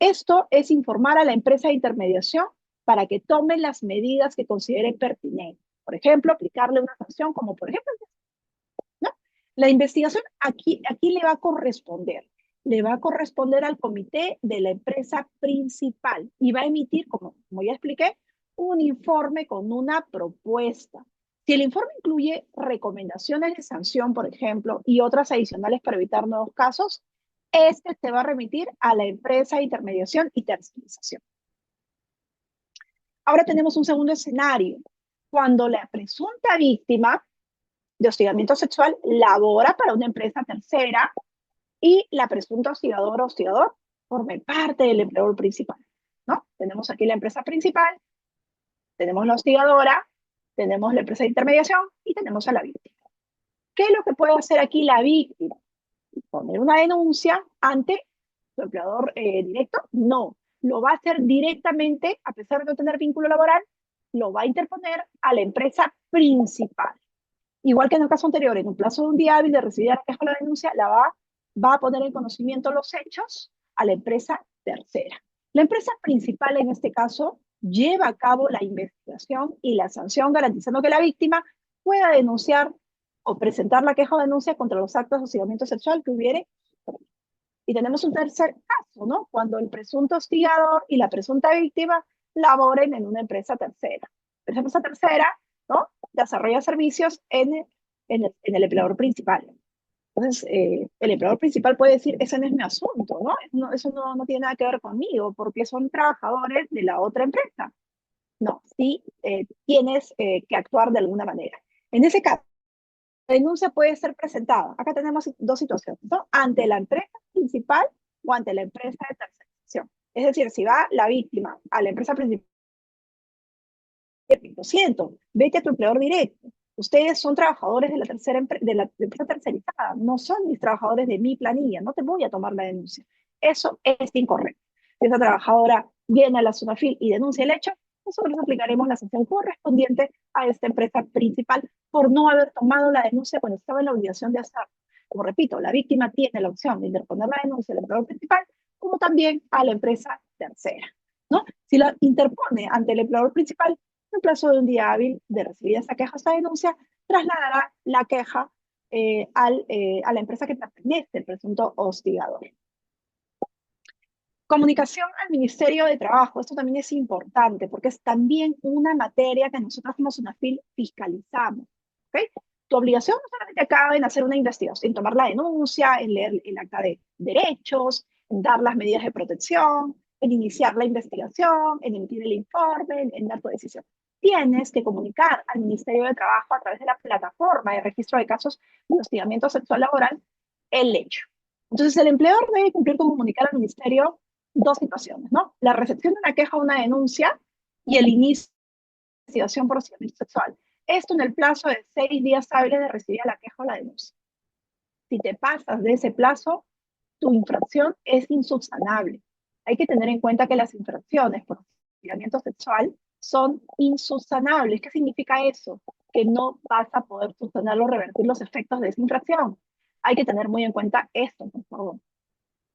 Esto es informar a la empresa de intermediación para que tome las medidas que considere pertinentes. Por ejemplo, aplicarle una sanción como, por ejemplo, ¿no? La investigación aquí le va a corresponder. le va a corresponder al comité de la empresa principal y va a emitir, como ya expliqué, un informe con una propuesta. Si el informe incluye recomendaciones de sanción, por ejemplo, y otras adicionales para evitar nuevos casos, este se va a remitir a la empresa de intermediación y tercerización. Ahora tenemos un segundo escenario, cuando la presunta víctima de hostigamiento sexual labora para una empresa tercera y la presunta hostigadora o hostigador forme parte del empleador principal, ¿no? Tenemos aquí la empresa principal, tenemos la hostigadora, tenemos la empresa de intermediación y tenemos a la víctima. ¿Qué es lo que puede hacer aquí la víctima? ¿Poner una denuncia ante su empleador directo? No, lo va a hacer directamente, a pesar de no tener vínculo laboral, lo va a interponer a la empresa principal. Igual que en el caso anterior, en un plazo de un día hábil de recibir la queja o la denuncia, va a poner en conocimiento los hechos a la empresa tercera. La empresa principal, en este caso, lleva a cabo la investigación y la sanción, garantizando que la víctima pueda denunciar o presentar la queja o denuncia contra los actos de hostigamiento sexual que hubiere. Y tenemos un tercer caso, ¿no? Cuando el presunto hostigador y la presunta víctima laboren en una empresa tercera. Esa empresa tercera, ¿no?, desarrolla servicios en el empleador principal. Entonces, el empleador principal puede decir, ese no es mi asunto, ¿no? Eso no tiene nada que ver conmigo, porque son trabajadores de la otra empresa. No, sí tienes que actuar de alguna manera. En ese caso, la denuncia puede ser presentada. Acá tenemos dos situaciones, ¿no? Ante la empresa principal o ante la empresa de tercerización. Es decir, si va la víctima a la empresa principal, lo siento, vete a tu empleador directo. Ustedes son trabajadores de la empresa tercerizada, no son mis trabajadores de mi planilla, no te voy a tomar la denuncia. Eso es incorrecto. Si esa trabajadora viene a la SUNAFIL y denuncia el hecho, nosotros aplicaremos la sanción correspondiente a esta empresa principal por no haber tomado la denuncia cuando estaba en la obligación de hacerlo. Como repito, la víctima tiene la opción de interponer la denuncia al empleador principal, como también a la empresa tercera, ¿no? Si la interpone ante el empleador principal, en plazo de un día hábil de recibir esa queja o esa denuncia, trasladará la queja a la empresa que pertenece al presunto hostigador. Comunicación al Ministerio de Trabajo. Esto también es importante porque es también una materia que nosotros como SUNAFIL fiscalizamos. ¿Okay? Tu obligación no solamente acaba en hacer una investigación, en tomar la denuncia, en leer el acta de derechos, en dar las medidas de protección, en iniciar la investigación, en emitir el informe, en dar tu decisión. Tienes que comunicar al Ministerio de Trabajo a través de la plataforma de registro de casos de hostigamiento sexual laboral el hecho. Entonces, el empleador debe cumplir con comunicar al Ministerio dos situaciones, ¿no? La recepción de una queja o una denuncia y el inicio de investigación por hostigamiento sexual. Esto en el plazo de 6 días hábiles de recibir la queja o la denuncia. Si te pasas de ese plazo, tu infracción es insubsanable. Hay que tener en cuenta que las infracciones por hostigamiento sexual son insubsanables. ¿Qué significa eso? Que no vas a poder subsanar o revertir los efectos de esa infracción. Hay que tener muy en cuenta esto, por favor.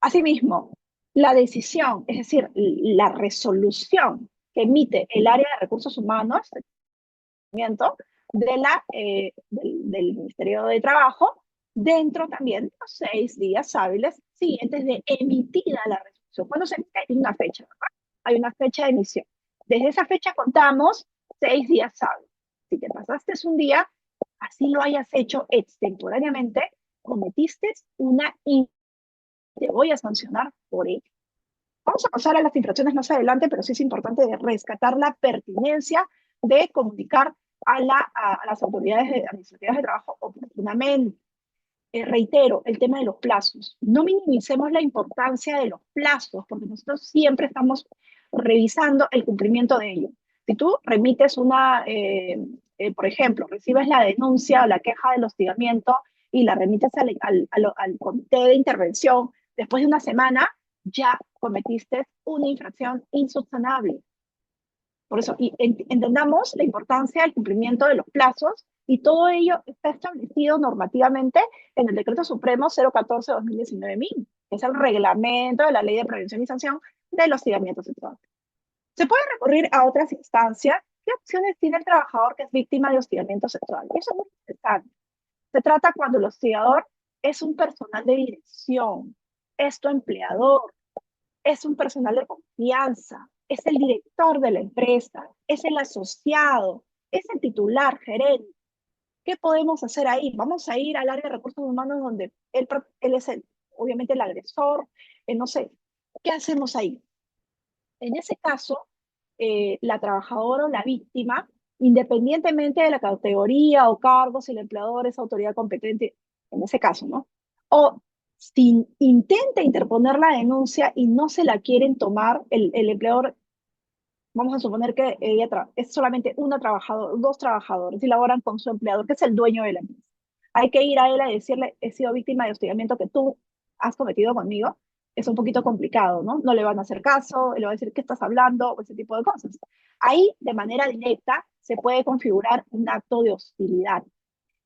Asimismo, la decisión, es decir, la resolución que emite el área de recursos humanos del Ministerio de Trabajo, dentro también de los 6 días hábiles siguientes de emitida la resolución. ¿Cuándo se emite? Hay una fecha, ¿verdad? Hay una fecha de emisión. Desde esa fecha contamos 6 días hábiles. Si te pasaste un día, así lo hayas hecho extemporáneamente, cometiste una te voy a sancionar por ello. Vamos a pasar a las infracciones más adelante, pero sí es importante rescatar la pertinencia de comunicar a las autoridades administrativas de trabajo oportunamente. Reitero, el tema de los plazos. No minimicemos la importancia de los plazos, porque nosotros siempre estamos revisando el cumplimiento de ellos. Si tú remites por ejemplo, recibes la denuncia o la queja del hostigamiento y la remites al comité de intervención, después de una semana ya cometiste una infracción insubsanable. Por eso, entendamos la importancia del cumplimiento de los plazos y todo ello está establecido normativamente en el Decreto Supremo 014/2019, que es el reglamento de la Ley de Prevención y Sanción del hostigamiento sexual. Se puede recurrir a otras instancias. ¿Qué opciones tiene el trabajador que es víctima de hostigamiento sexual? Eso es muy interesante. Se trata cuando el hostigador es un personal de dirección. es tu empleador, es un personal de confianza, es el director de la empresa, es el asociado, es el titular, gerente. ¿Qué podemos hacer ahí? Vamos a ir al área de recursos humanos donde él es obviamente el agresor, no sé. ¿Qué hacemos ahí? En ese caso, la trabajadora o la víctima, independientemente de la categoría o cargo, si el empleador es autoridad competente, en ese caso, ¿no? O si intenta interponer la denuncia y no se la quieren tomar, el empleador, vamos a suponer que ella es solamente una trabajadora, dos trabajadores y laboran con su empleador, que es el dueño de la empresa. Hay que ir a él a decirle, he sido víctima de hostigamiento que tú has cometido conmigo. Es un poquito complicado, ¿no? No le van a hacer caso, le va a decir, ¿qué estás hablando? O ese tipo de cosas. Ahí, de manera directa, se puede configurar un acto de hostilidad.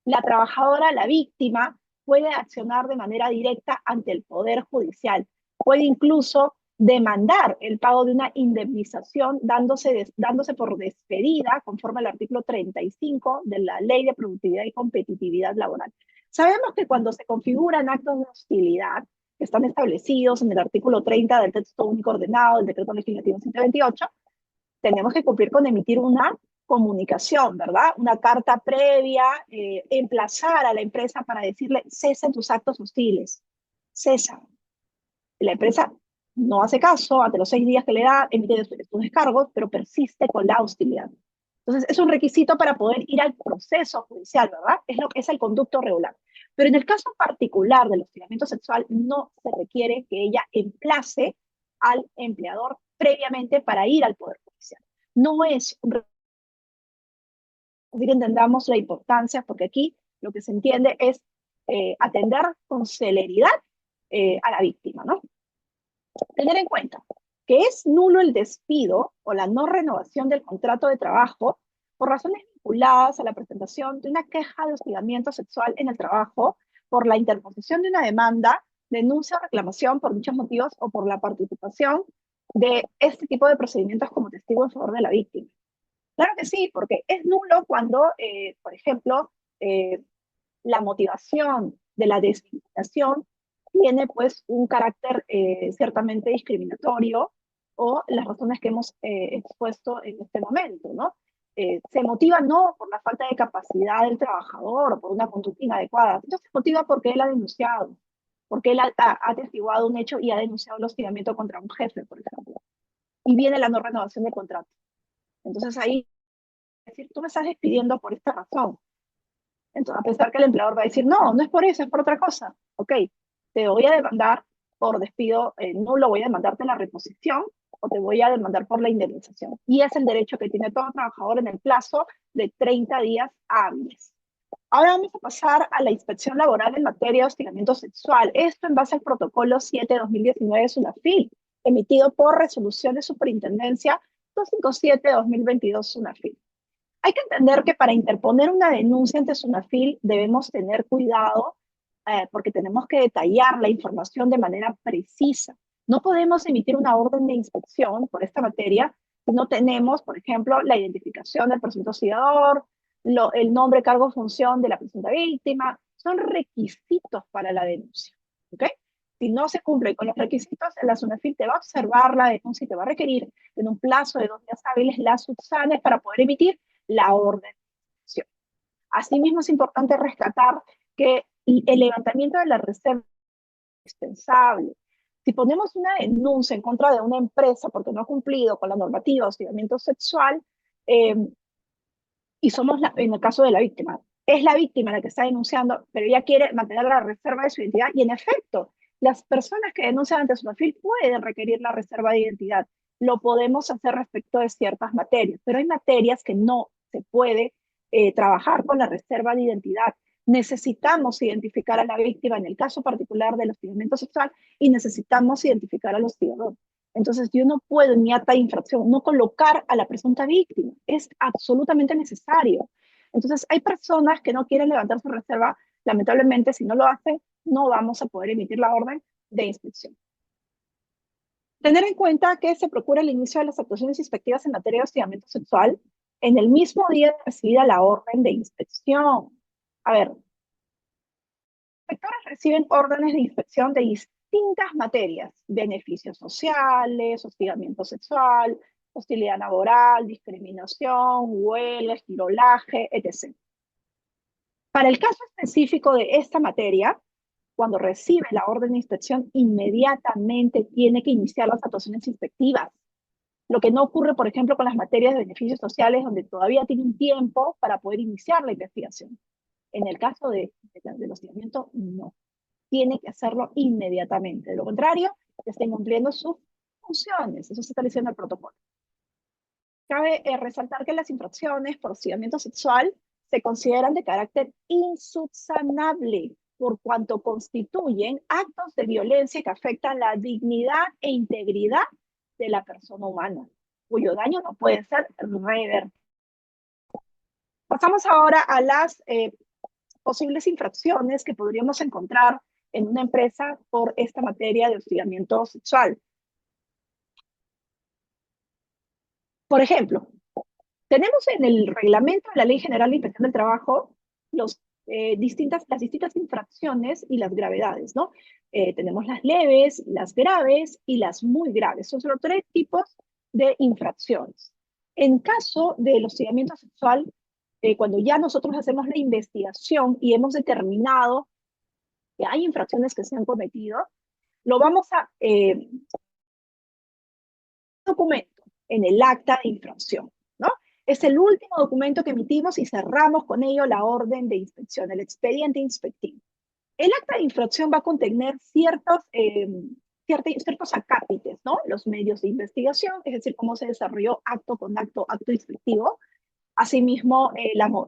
La trabajadora, la víctima, puede accionar de manera directa ante el Poder Judicial. Puede incluso demandar el pago de una indemnización dándose por despedida conforme al artículo 35 de la Ley de Productividad y Competitividad Laboral. Sabemos que cuando se configuran actos de hostilidad que están establecidos en el artículo 30 del texto único ordenado del decreto legislativo 128, tenemos que cumplir con emitir una comunicación, ¿verdad? Una carta previa, emplazar a la empresa para decirle, cesen tus actos hostiles, cesa. La empresa no hace caso, ante los 6 días que le da, emite sus descargos, pero persiste con la hostilidad. Entonces, es un requisito para poder ir al proceso judicial, ¿verdad? Es lo que es el conducto regular. Pero en el caso particular del hostigamiento sexual, no se requiere que ella emplace al empleador previamente para ir al Poder Judicial. No es un requisito. Así que entendamos la importancia, porque aquí lo que se entiende es atender con celeridad a la víctima, ¿no? Tener en cuenta que es nulo el despido o la no renovación del contrato de trabajo por razones vinculadas a la presentación de una queja de hostigamiento sexual en el trabajo, por la interposición de una demanda, denuncia o reclamación por dichos motivos o por la participación de este tipo de procedimientos como testigo en favor de la víctima. Claro que sí, porque es nulo cuando, por ejemplo, la motivación de la discriminación tiene pues un carácter ciertamente discriminatorio o las razones que hemos expuesto en este momento, ¿no? Se motiva no por la falta de capacidad del trabajador o por una conducta inadecuada, sino se motiva porque él ha denunciado, porque él ha atestiguado un hecho y ha denunciado el hostigamiento contra un jefe, por ejemplo. Y viene la no renovación del contrato. Entonces ahí, es decir, tú me estás despidiendo por esta razón. Entonces, a pesar que el empleador va a decir, no, no es por eso, es por otra cosa. Ok, te voy a demandar por despido nulo, voy a demandarte la reposición o te voy a demandar por la indemnización. Y es el derecho que tiene todo trabajador en el plazo de 30 días hábiles. Ahora vamos a pasar a la inspección laboral en materia de hostigamiento sexual. Esto en base al protocolo 7-2019 de SUNAFIL, emitido por resolución de superintendencia 257-2022 SUNAFIL. Hay que entender que para interponer una denuncia ante SUNAFIL debemos tener cuidado porque tenemos que detallar la información de manera precisa. No podemos emitir una orden de inspección por esta materia si no tenemos, por ejemplo, la identificación del presunto hostigador, el nombre, cargo, función de la presunta víctima. Son requisitos para la denuncia. ¿Ok? Si no se cumplen con los requisitos, la SUNAFIL te va a observar la denuncia y te va a requerir en un plazo de 2 días hábiles las subsanes para poder emitir la orden de inspección. Asimismo, es importante rescatar que el levantamiento de la reserva es indispensable. Si ponemos una denuncia en contra de una empresa porque no ha cumplido con la normativa de hostigamiento sexual, y somos, en el caso de la víctima, es la víctima la que está denunciando, pero ella quiere mantener la reserva de su identidad, y en efecto, las personas que denuncian ante SUNAFIL pueden requerir la reserva de identidad. Lo podemos hacer respecto de ciertas materias, pero hay materias que no se puede trabajar con la reserva de identidad. Necesitamos identificar a la víctima en el caso particular del hostigamiento sexual y necesitamos identificar al hostigador. Entonces, yo no puedo en mi acta de infracción no colocar a la presunta víctima. Es absolutamente necesario. Entonces, hay personas que no quieren levantar su reserva. Lamentablemente, si no lo hacen, no vamos a poder emitir la orden de inspección. Tener en cuenta que se procura el inicio de las actuaciones inspectivas en materia de hostigamiento sexual en el mismo día de recibida la orden de inspección. A ver, los inspectores reciben órdenes de inspección distintas materias: beneficios sociales, hostigamiento sexual, hostilidad laboral, discriminación, huelga, esquilolaje, etc. Para el caso específico de esta materia, cuando recibe la orden de inspección, inmediatamente tiene que iniciar las actuaciones inspectivas. Lo que no ocurre, por ejemplo, con las materias de beneficios sociales, donde todavía tiene un tiempo para poder iniciar la investigación. En el caso del hostigamiento, no. Tiene que hacerlo inmediatamente. De lo contrario, estén cumpliendo sus funciones. Eso se está diciendo en el protocolo. Cabe resaltar que las infracciones por hostigamiento sexual se consideran de carácter insubsanable, por cuanto constituyen actos de violencia que afectan la dignidad e integridad de la persona humana, cuyo daño no puede ser revertido. Pasamos ahora a las posibles infracciones que podríamos encontrar en una empresa por esta materia de hostigamiento sexual. Por ejemplo, tenemos en el reglamento de la Ley General de Inspección del Trabajo las distintas infracciones y las gravedades, ¿no? Tenemos las leves, las graves y las muy graves. Son solo 3 tipos de infracciones. En caso del hostigamiento sexual, cuando ya nosotros hacemos la investigación y hemos determinado que hay infracciones que se han cometido, lo vamos a documento en el acta de infracción, ¿no? Es el último documento que emitimos y cerramos con ello la orden de inspección, el expediente inspectivo. El acta de infracción va a contener ciertos acápites, ¿no? Los medios de investigación, es decir, cómo se desarrolló acto con acto inspectivo, asimismo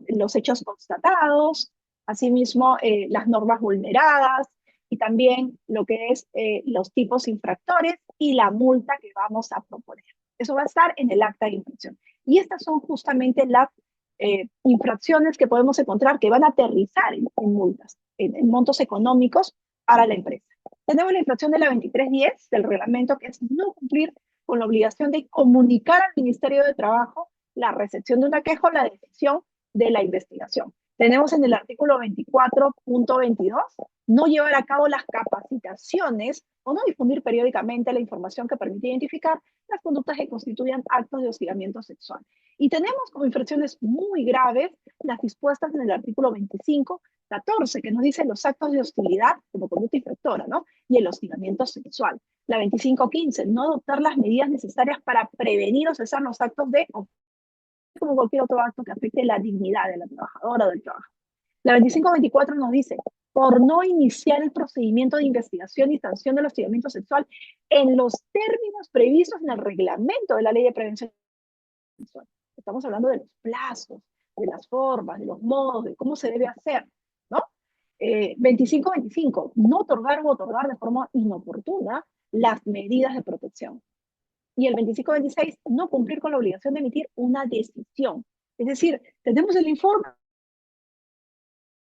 los hechos constatados, asimismo las normas vulneradas, y también lo que es los tipos infractores y la multa que vamos a proponer. Eso va a estar en el acta de infracción. Y estas son justamente las infracciones que podemos encontrar que van a aterrizar en multas, en montos económicos para la empresa. Tenemos la infracción de la 2310 del reglamento, que es no cumplir con la obligación de comunicar al Ministerio de Trabajo la recepción de una queja o la decisión de la investigación. Tenemos en el artículo 24.22 no llevar a cabo las capacitaciones o no difundir periódicamente la información que permite identificar las conductas que constituyan actos de hostigamiento sexual. Y tenemos como infracciones muy graves las dispuestas en el artículo 25.14, que nos dice los actos de hostilidad como conducta infractora, ¿no? Y el hostigamiento sexual. La 25.15, no adoptar las medidas necesarias para prevenir o cesar los actos de como cualquier otro acto que afecte la dignidad de la trabajadora o del trabajo. La 25.24 nos dice, por no iniciar el procedimiento de investigación y sanción del hostigamiento sexual en los términos previstos en el reglamento de la Ley de Prevención Sexual. Estamos hablando de los plazos, de las formas, de los modos, de cómo se debe hacer, ¿no? 25.25, no otorgar o otorgar de forma inoportuna las medidas de protección. Y el 25.26, no cumplir con la obligación de emitir una decisión. Es decir, tenemos el informe,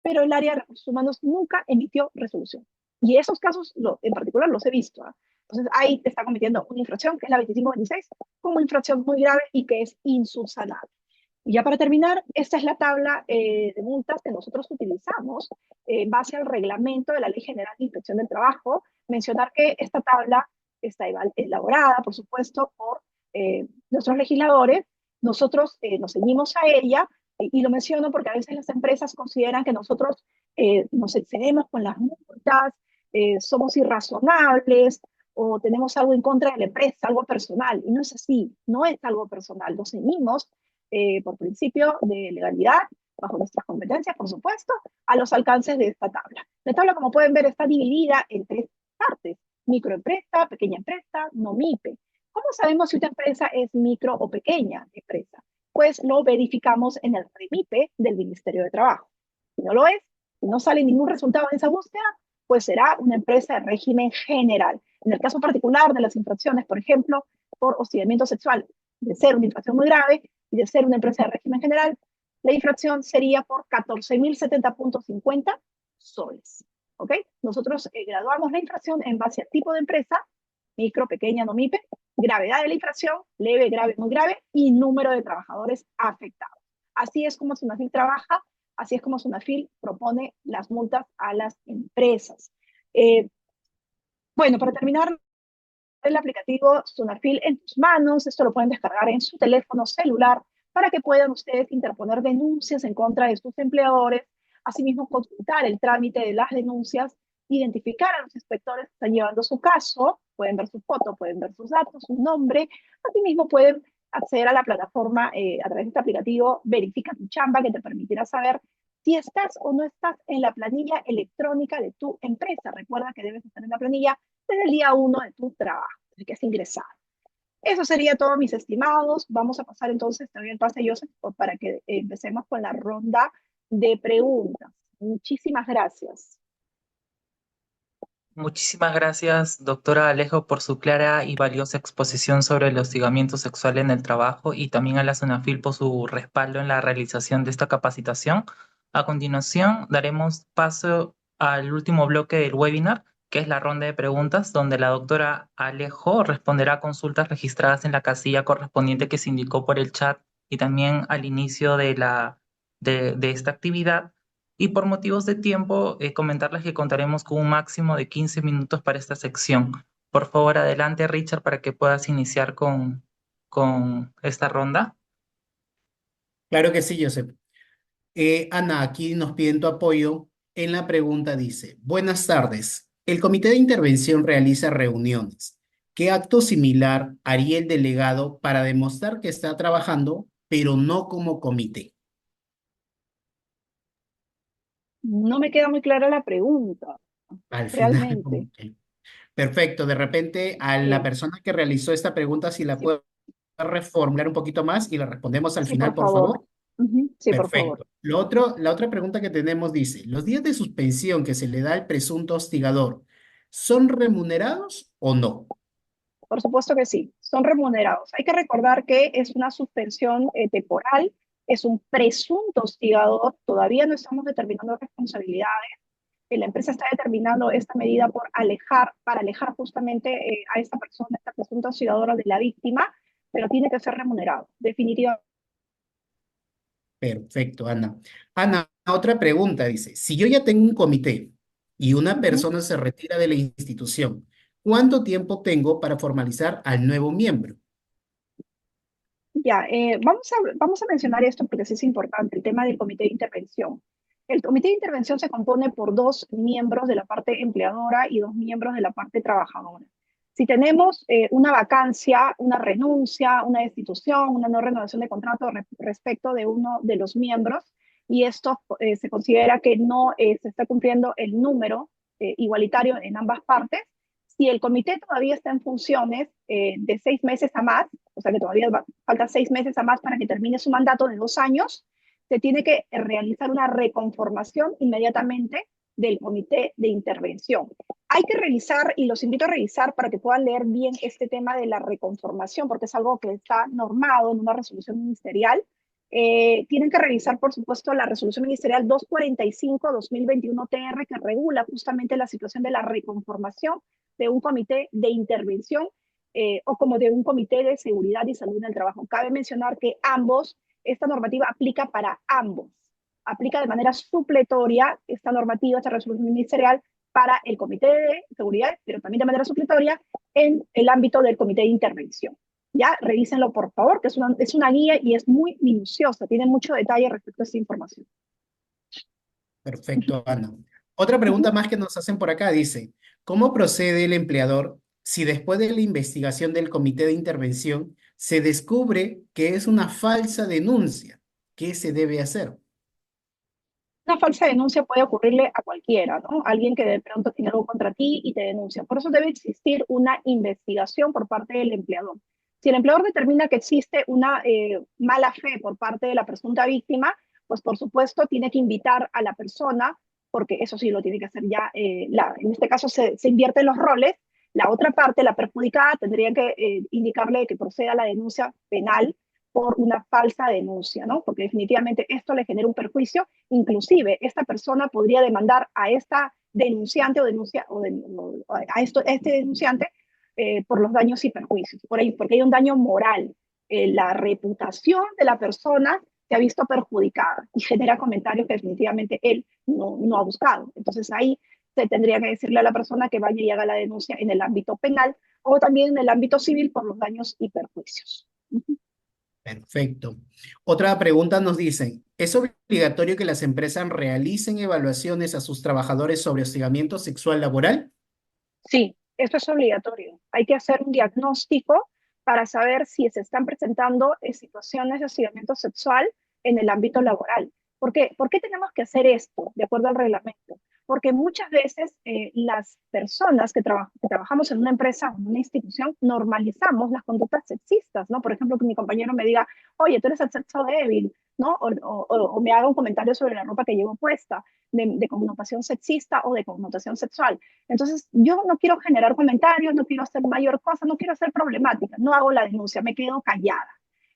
pero el área de recursos humanos nunca emitió resolución. Y esos casos, en particular, los he visto. Entonces, ahí te está cometiendo una infracción, que es la 25.26, como infracción muy grave y que es insubsanable. Y ya para terminar, esta es la tabla de multas que nosotros utilizamos en base al reglamento de la Ley General de Inspección del Trabajo. Mencionar que esta tabla está elaborada, por supuesto, por nuestros legisladores. Nosotros nos ceñimos a ella, y lo menciono porque a veces las empresas consideran que nosotros nos excedemos con las multas, somos irrazonables o tenemos algo en contra de la empresa, algo personal. Y no es así, no es algo personal. Nos ceñimos por principio de legalidad, bajo nuestras competencias, por supuesto, a los alcances de esta tabla. La tabla, como pueden ver, está dividida en 3 partes: microempresa, pequeña empresa, no MIPE. ¿Cómo sabemos si una empresa es micro o pequeña empresa? Pues lo verificamos en el REMIPE del Ministerio de Trabajo. Si no lo es, si no sale ningún resultado en esa búsqueda, pues será una empresa de régimen general. En el caso particular de las infracciones, por ejemplo, por hostigamiento sexual, de ser una infracción muy grave y de ser una empresa de régimen general, la infracción sería por 14.070.50 soles. ¿Ok? Nosotros graduamos la infracción en base a tipo de empresa, micro, pequeña, no MIPE, gravedad de la infracción, leve, grave, muy grave, y número de trabajadores afectados. Así es como SUNAFIL trabaja, así es como SUNAFIL propone las multas a las empresas. Bueno, para terminar, el aplicativo Sunafil en tus manos. Esto lo pueden descargar en su teléfono celular para que puedan ustedes interponer denuncias en contra de sus empleadores, asimismo consultar el trámite de las denuncias, identificar a los inspectores que están llevando su caso, pueden ver su foto, pueden ver sus datos, su nombre, asimismo pueden acceder a la plataforma a través de este aplicativo Verifica tu Chamba, que te permitirá saber si estás o no estás en la planilla electrónica de tu empresa. Recuerda que debes estar en la planilla desde el día 1 de tu trabajo, desde que has ingresado. Eso sería todo, mis estimados. Vamos a pasar entonces, te doy el pase, Joseph, para que empecemos con la ronda de preguntas. Muchísimas gracias. Muchísimas gracias, doctora Alejo, por su clara y valiosa exposición sobre el hostigamiento sexual en el trabajo y también a la SUNAFIL por su respaldo en la realización de esta capacitación. A continuación, daremos paso al último bloque del webinar, que es la ronda de preguntas, donde la doctora Alejo responderá a consultas registradas en la casilla correspondiente que se indicó por el chat y también al inicio de esta actividad. Y por motivos de tiempo, comentarles que contaremos con un máximo de 15 minutos para esta sección. Por favor, adelante, Richard, para que puedas iniciar con esta ronda. Claro que sí, Joseph. Ana, aquí nos piden tu apoyo. En la pregunta dice, buenas tardes. El comité de intervención realiza reuniones. ¿Qué acto similar haría el delegado para demostrar que está trabajando, pero no como comité? No me queda muy clara la pregunta, Al final, realmente. perfecto. De repente, a la Sí, persona que realizó esta pregunta, si la sí, puede reformular un poquito más y la respondemos al sí, final, por por favor. favor. Sí, por favor. Perfecto. La otra pregunta que tenemos dice, ¿los días de suspensión que se le da al presunto hostigador son remunerados o no? Por supuesto que sí, son remunerados. Hay que recordar que es una suspensión temporal, es un presunto hostigador, todavía no estamos determinando responsabilidades. La empresa está determinando esta medida para alejar justamente a esta persona, esta presunta hostigadora de la víctima, pero tiene que ser remunerado, definitivamente. Perfecto, Ana. Ana, otra pregunta dice, si yo ya tengo un comité y una Ujú. persona se retira de la institución, ¿cuánto tiempo tengo para formalizar al nuevo miembro? Ya, vamos a mencionar esto porque sí es importante, el tema del comité de intervención. El comité de intervención se compone por dos miembros de la parte empleadora y dos miembros de la parte trabajadora. Si tenemos una vacancia, una renuncia, una destitución, una no renovación de contrato respecto de uno de los miembros, y esto se considera que no se está cumpliendo el número igualitario en ambas partes, si el comité todavía está en funciones de 6 meses a más, o sea que todavía falta 6 meses a más para que termine su mandato de 2 años, se tiene que realizar una reconformación inmediatamente del comité de intervención. Hay que revisar, y los invito a revisar para que puedan leer bien este tema de la reconformación, porque es algo que está normado en una resolución ministerial. Tienen que revisar, por supuesto, la resolución ministerial 245-2021 TR, que regula justamente la situación de la reconformación de un comité de intervención o como de un comité de seguridad y salud en el trabajo. Cabe mencionar que esta normativa aplica para ambos. Aplica de manera supletoria esta normativa, esta resolución ministerial, para el comité de seguridad, pero también de manera supletoria en el ámbito del comité de intervención. Ya, revísenlo por favor, que es una guía y es muy minuciosa, tiene mucho detalle respecto a esta información. Perfecto, Ana. Otra pregunta más que nos hacen por acá dice, ¿cómo procede el empleador si después de la investigación del comité de intervención se descubre que es una falsa denuncia? ¿Qué se debe hacer? Una falsa denuncia puede ocurrirle a cualquiera, ¿no? Alguien que de pronto tiene algo contra ti y te denuncia. Por eso debe existir una investigación por parte del empleador. Si el empleador determina que existe una mala fe por parte de la presunta víctima, pues por supuesto tiene que invitar a la persona, porque eso sí lo tiene que hacer ya, en este caso se invierten los roles, la otra parte, la perjudicada, tendría que indicarle que proceda a la denuncia penal por una falsa denuncia, ¿no? Porque definitivamente esto le genera un perjuicio. Inclusive, esta persona podría demandar a esta denunciante a este denunciante por los daños y perjuicios, porque hay un daño moral. La reputación de la persona se ha visto perjudicada y genera comentarios que definitivamente él no ha buscado. Entonces ahí se tendría que decirle a la persona que vaya y haga la denuncia en el ámbito penal o también en el ámbito civil por los daños y perjuicios. Perfecto. Otra pregunta nos dice, ¿es obligatorio que las empresas realicen evaluaciones a sus trabajadores sobre hostigamiento sexual laboral? Sí, esto es obligatorio. Hay que hacer un diagnóstico para saber si se están presentando situaciones de hostigamiento sexual en el ámbito laboral. ¿Por qué? ¿Por qué tenemos que hacer esto de acuerdo al reglamento? Porque muchas veces las personas que trabajamos en una empresa o en una institución normalizamos las conductas sexistas, ¿no? Por ejemplo, que mi compañero me diga, oye, tú eres el sexo débil, ¿no? O me haga un comentario sobre la ropa que llevo puesta, de connotación sexista o de connotación sexual. Entonces, yo no quiero generar comentarios, no quiero hacer mayor cosa, no quiero ser problemática, no hago la denuncia, me quedo callada.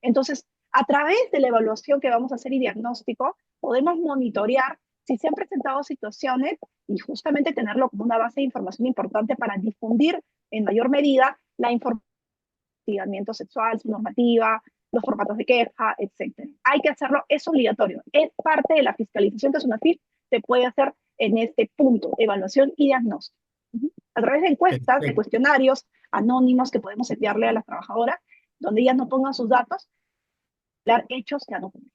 Entonces, a través de la evaluación que vamos a hacer y diagnóstico, podemos monitorear si se han presentado situaciones y justamente tenerlo como una base de información importante para difundir en mayor medida la información de hostigamiento sexual, su normativa, los formatos de queja, etc. Hay que hacerlo, es obligatorio, es parte de la fiscalización que SUNAFIL se puede hacer en este punto, evaluación y diagnóstico. A través de encuestas, de Perfecto. cuestionarios anónimos que podemos enviarle a las trabajadoras, donde ellas no pongan sus datos, dar hechos que han ocurrido.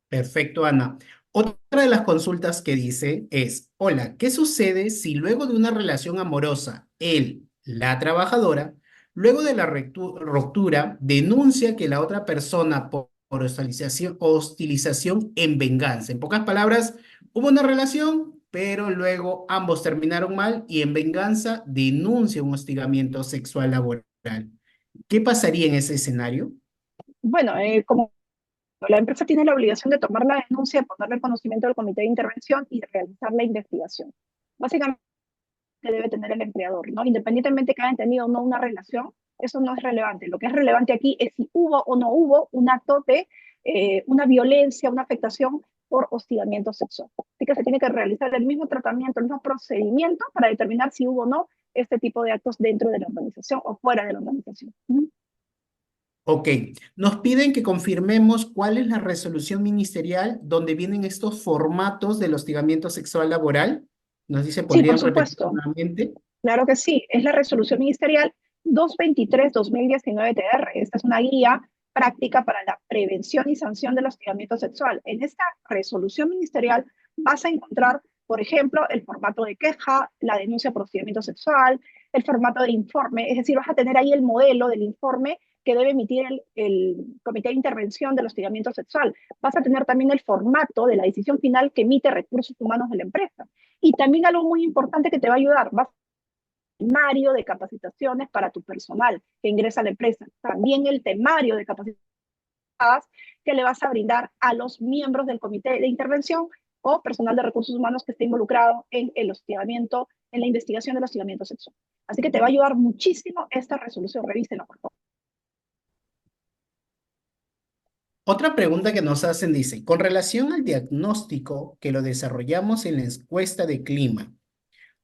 Perfecto, Ana. Otra de las consultas que dice es, hola, ¿qué sucede si luego de una relación amorosa, él, la trabajadora, luego de la ruptura, denuncia que la otra persona por hostilización en venganza? En pocas palabras, hubo una relación, pero luego ambos terminaron mal y en venganza denuncia un hostigamiento sexual laboral. ¿Qué pasaría en ese escenario? Bueno, como la empresa tiene la obligación de tomar la denuncia, ponerle el conocimiento del comité de intervención y realizar la investigación. Básicamente debe tener el empleador, ¿no? Independientemente que hayan tenido o no una relación, eso no es relevante. Lo que es relevante aquí es si hubo o no hubo un acto de una violencia, una afectación por hostigamiento sexual. Así que se tiene que realizar el mismo tratamiento, el mismo procedimiento para determinar si hubo o no este tipo de actos dentro de la organización o fuera de la organización. Ok, nos piden que confirmemos cuál es la resolución ministerial donde vienen estos formatos del hostigamiento sexual laboral. Nos dice, Sí, por ¿podrían repetir supuesto. nuevamente? Claro que sí, es la resolución ministerial 223-2019 TR. Esta es una guía práctica para la prevención y sanción del hostigamiento sexual. En esta resolución ministerial vas a encontrar, por ejemplo, el formato de queja, la denuncia por hostigamiento sexual, el formato de informe, es decir, vas a tener ahí el modelo del informe que debe emitir el Comité de Intervención del Hostigamiento Sexual. Vas a tener también el formato de la decisión final que emite Recursos Humanos de la empresa. Y también algo muy importante que te va a ayudar, vas temario de capacitaciones para tu personal que ingresa a la empresa. También el temario de capacitaciones que le vas a brindar a los miembros del comité de intervención o personal de recursos humanos que esté involucrado en el hostigamiento, en la investigación del hostigamiento sexual. Así que te va a ayudar muchísimo esta resolución. Revísela, por favor. Otra pregunta que nos hacen dice, con relación al diagnóstico que lo desarrollamos en la encuesta de clima,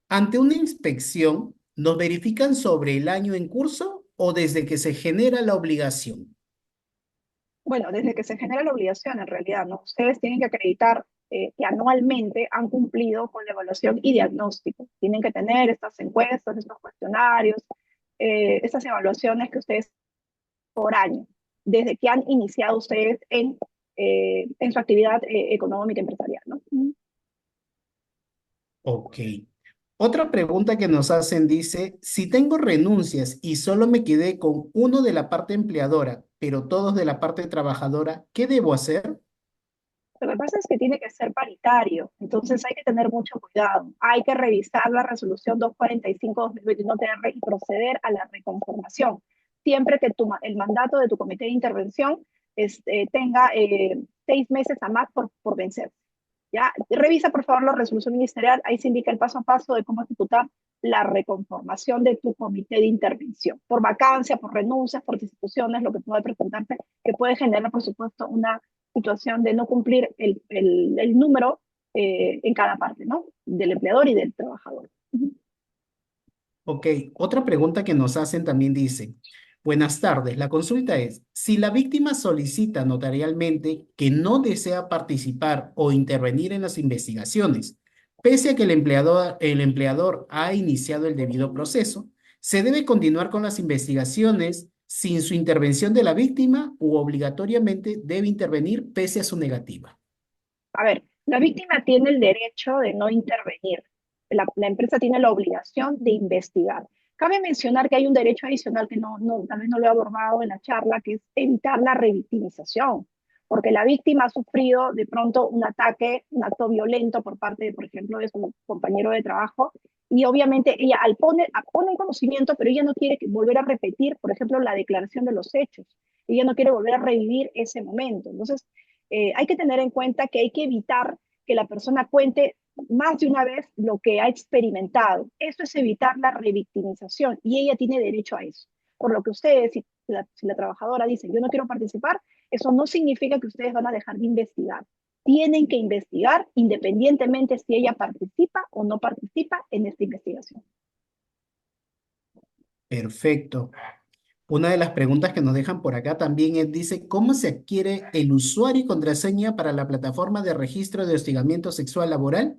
ante una inspección, ¿nos verifican sobre el año en curso o desde que se genera la obligación? Bueno, desde que se genera la obligación, en realidad, ¿no? Ustedes tienen que acreditar que anualmente han cumplido con la evaluación y diagnóstico. Tienen que tener estas encuestas, estos cuestionarios, estas evaluaciones que ustedes por año, desde que han iniciado ustedes en su actividad económica empresarial, ¿no? Ok. Otra pregunta que nos hacen dice, si tengo renuncias y solo me quedé con uno de la parte empleadora, pero todos de la parte trabajadora, ¿qué debo hacer? Lo que pasa es que tiene que ser paritario, entonces hay que tener mucho cuidado. Hay que revisar la resolución 245-2021 TR y proceder a la reconformación. Siempre que el mandato de tu comité de intervención tenga 6 meses a más por vencer. ¿Ya? Revisa por favor la resolución ministerial, ahí se indica el paso a paso de cómo ejecutar la reconformación de tu comité de intervención, por vacancia, por renuncias, por destituciones, lo que puede presentarte, que puede generar, por supuesto, una situación de no cumplir el número en cada parte, ¿no? Del empleador y del trabajador. Ok, otra pregunta que nos hacen también dice, buenas tardes, la consulta es, si la víctima solicita notarialmente que no desea participar o intervenir en las investigaciones, Pese a que el empleador ha iniciado el debido proceso, se debe continuar con las investigaciones sin su intervención de la víctima u obligatoriamente debe intervenir pese a su negativa. A ver, la víctima tiene el derecho de no intervenir. La empresa tiene la obligación de investigar. Cabe mencionar que hay un derecho adicional que tal vez no lo he abordado en la charla, que es evitar la revictimización, porque la víctima ha sufrido de pronto un ataque, un acto violento por parte, por ejemplo, de su compañero de trabajo, y obviamente ella pone en conocimiento, pero ella no quiere volver a repetir, por ejemplo, la declaración de los hechos. Ella no quiere volver a revivir ese momento. Entonces, hay que tener en cuenta que hay que evitar que la persona cuente más de una vez lo que ha experimentado. Eso es evitar la revictimización y ella tiene derecho a eso. Por lo que ustedes, si la trabajadora dice yo no quiero participar, eso no significa que ustedes van a dejar de investigar. Tienen que investigar independientemente si ella participa o no participa en esta investigación. Perfecto. Una de las preguntas que nos dejan por acá también es, dice, ¿cómo se adquiere el usuario y contraseña para la plataforma de registro de hostigamiento sexual laboral?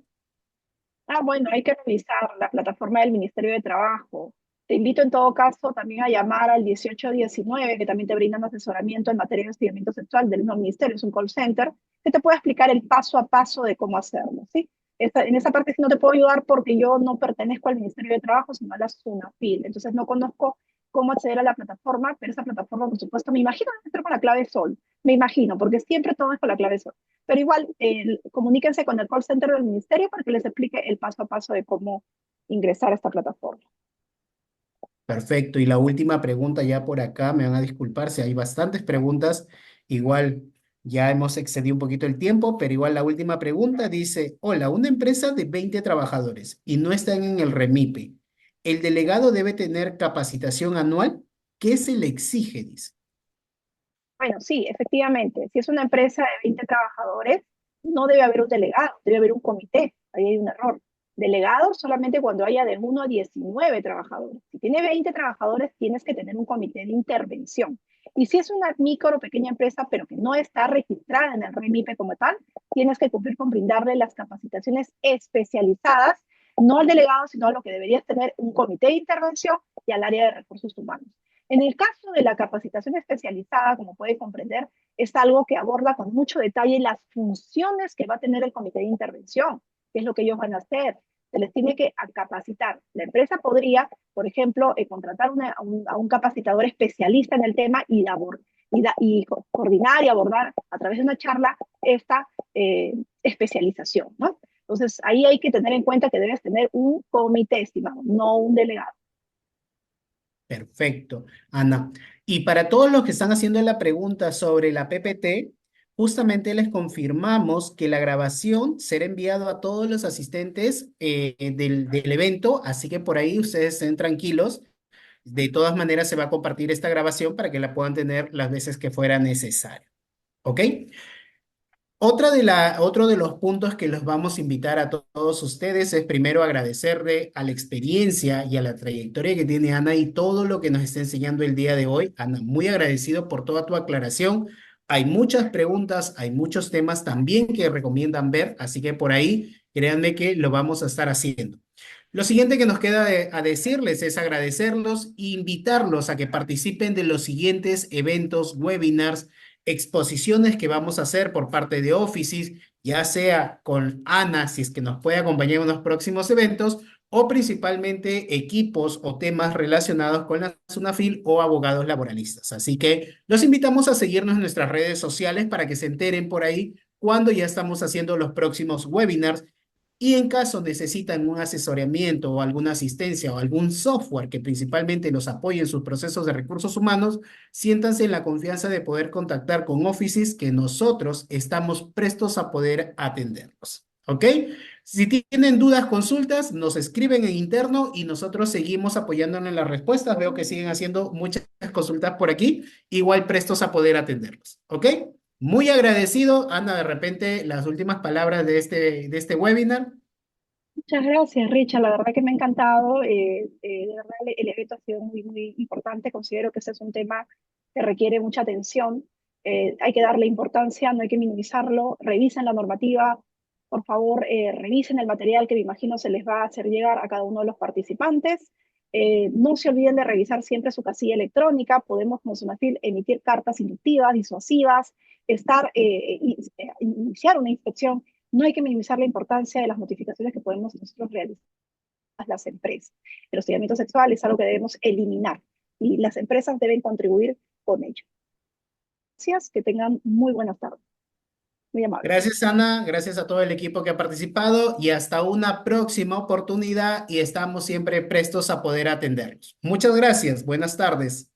Bueno, hay que revisar la plataforma del Ministerio de Trabajo. Te invito en todo caso también a llamar al 1819, que también te brindan asesoramiento en materia de hostigamiento sexual del mismo ministerio, es un call center, que te puede explicar el paso a paso de cómo hacerlo, ¿sí? En esa parte sí no te puedo ayudar porque yo no pertenezco al Ministerio de Trabajo, sino a la SUNAFIL, entonces no conozco cómo acceder a la plataforma, pero esa plataforma, por supuesto, me imagino que debe estar con la clave SOL, me imagino, porque siempre todo es con la clave SOL. Pero igual, comuníquense con el call center del ministerio para que les explique el paso a paso de cómo ingresar a esta plataforma. Perfecto. Y la última pregunta ya por acá, me van a disculpar si hay bastantes preguntas. Igual ya hemos excedido un poquito el tiempo, pero igual la última pregunta dice, hola, una empresa de 20 trabajadores y no están en el REMIPE. ¿El delegado debe tener capacitación anual? ¿Qué se le exige? Dice. Bueno, sí, efectivamente, si es una empresa de 20 trabajadores, no debe haber un delegado, debe haber un comité. Ahí hay un error. Delegado solamente cuando haya de 1 a 19 trabajadores. Si tiene 20 trabajadores, tienes que tener un comité de intervención. Y si es una micro o pequeña empresa, pero que no está registrada en el REMIPE como tal, tienes que cumplir con brindarle las capacitaciones especializadas, no al delegado, sino a lo que deberías tener un comité de intervención y al área de recursos humanos. En el caso de la capacitación especializada, como puede comprender, es algo que aborda con mucho detalle las funciones que va a tener el comité de intervención, qué es lo que ellos van a hacer. Se les tiene que capacitar. La empresa podría, por ejemplo, contratar a un capacitador especialista en el tema y coordinar y abordar a través de una charla esta especialización, ¿no? Entonces, ahí hay que tener en cuenta que debes tener un comité, estimado, no un delegado. Perfecto, Ana. Y para todos los que están haciendo la pregunta sobre la PPT, justamente les confirmamos que la grabación será enviado a todos los asistentes del evento, así que por ahí ustedes estén tranquilos. De todas maneras, se va a compartir esta grabación para que la puedan tener las veces que fuera necesario. ¿Ok? Otro de los puntos que los vamos a invitar a todos ustedes es primero agradecerle a la experiencia y a la trayectoria que tiene Ana y todo lo que nos está enseñando el día de hoy. Ana, muy agradecido por toda tu aclaración. Hay muchas preguntas, hay muchos temas también que recomiendan ver, así que por ahí créanme que lo vamos a estar haciendo. Lo siguiente que nos queda a decirles es agradecerlos e invitarlos a que participen de los siguientes eventos, webinars, exposiciones que vamos a hacer por parte de Offices, ya sea con Ana, si es que nos puede acompañar en unos próximos eventos, o principalmente equipos o temas relacionados con la SUNAFIL o abogados laboralistas. Así que los invitamos a seguirnos en nuestras redes sociales para que se enteren por ahí cuando ya estamos haciendo los próximos webinars y en caso necesitan un asesoramiento o alguna asistencia o algún software que principalmente los apoye en sus procesos de recursos humanos, siéntanse en la confianza de poder contactar con Offices que nosotros estamos prestos a poder atenderlos. ¿Ok? Si tienen dudas, consultas, nos escriben en interno y nosotros seguimos apoyándonos en las respuestas. Veo que siguen haciendo muchas consultas por aquí, igual prestos a poder atenderlos. ¿Ok? Muy agradecido, Ana, de repente las últimas palabras de este webinar. Muchas gracias, Richard. La verdad que me ha encantado. De verdad, el evento ha sido muy, muy importante. Considero que ese es un tema que requiere mucha atención. Hay que darle importancia, no hay que minimizarlo. Revisen la normativa, Por favor, revisen el material que me imagino se les va a hacer llegar a cada uno de los participantes. No se olviden de revisar siempre su casilla electrónica. Podemos como SUNAFIL emitir cartas inductivas, disuasivas, iniciar una inspección. No hay que minimizar la importancia de las notificaciones que podemos nosotros realizar a las empresas. El hostigamiento sexual es algo que debemos eliminar y las empresas deben contribuir con ello. Gracias, que tengan muy buenas tardes. Muy amables. Gracias, Ana. Gracias a todo el equipo que ha participado y hasta una próxima oportunidad y estamos siempre prestos a poder atenderlos. Muchas gracias. Buenas tardes.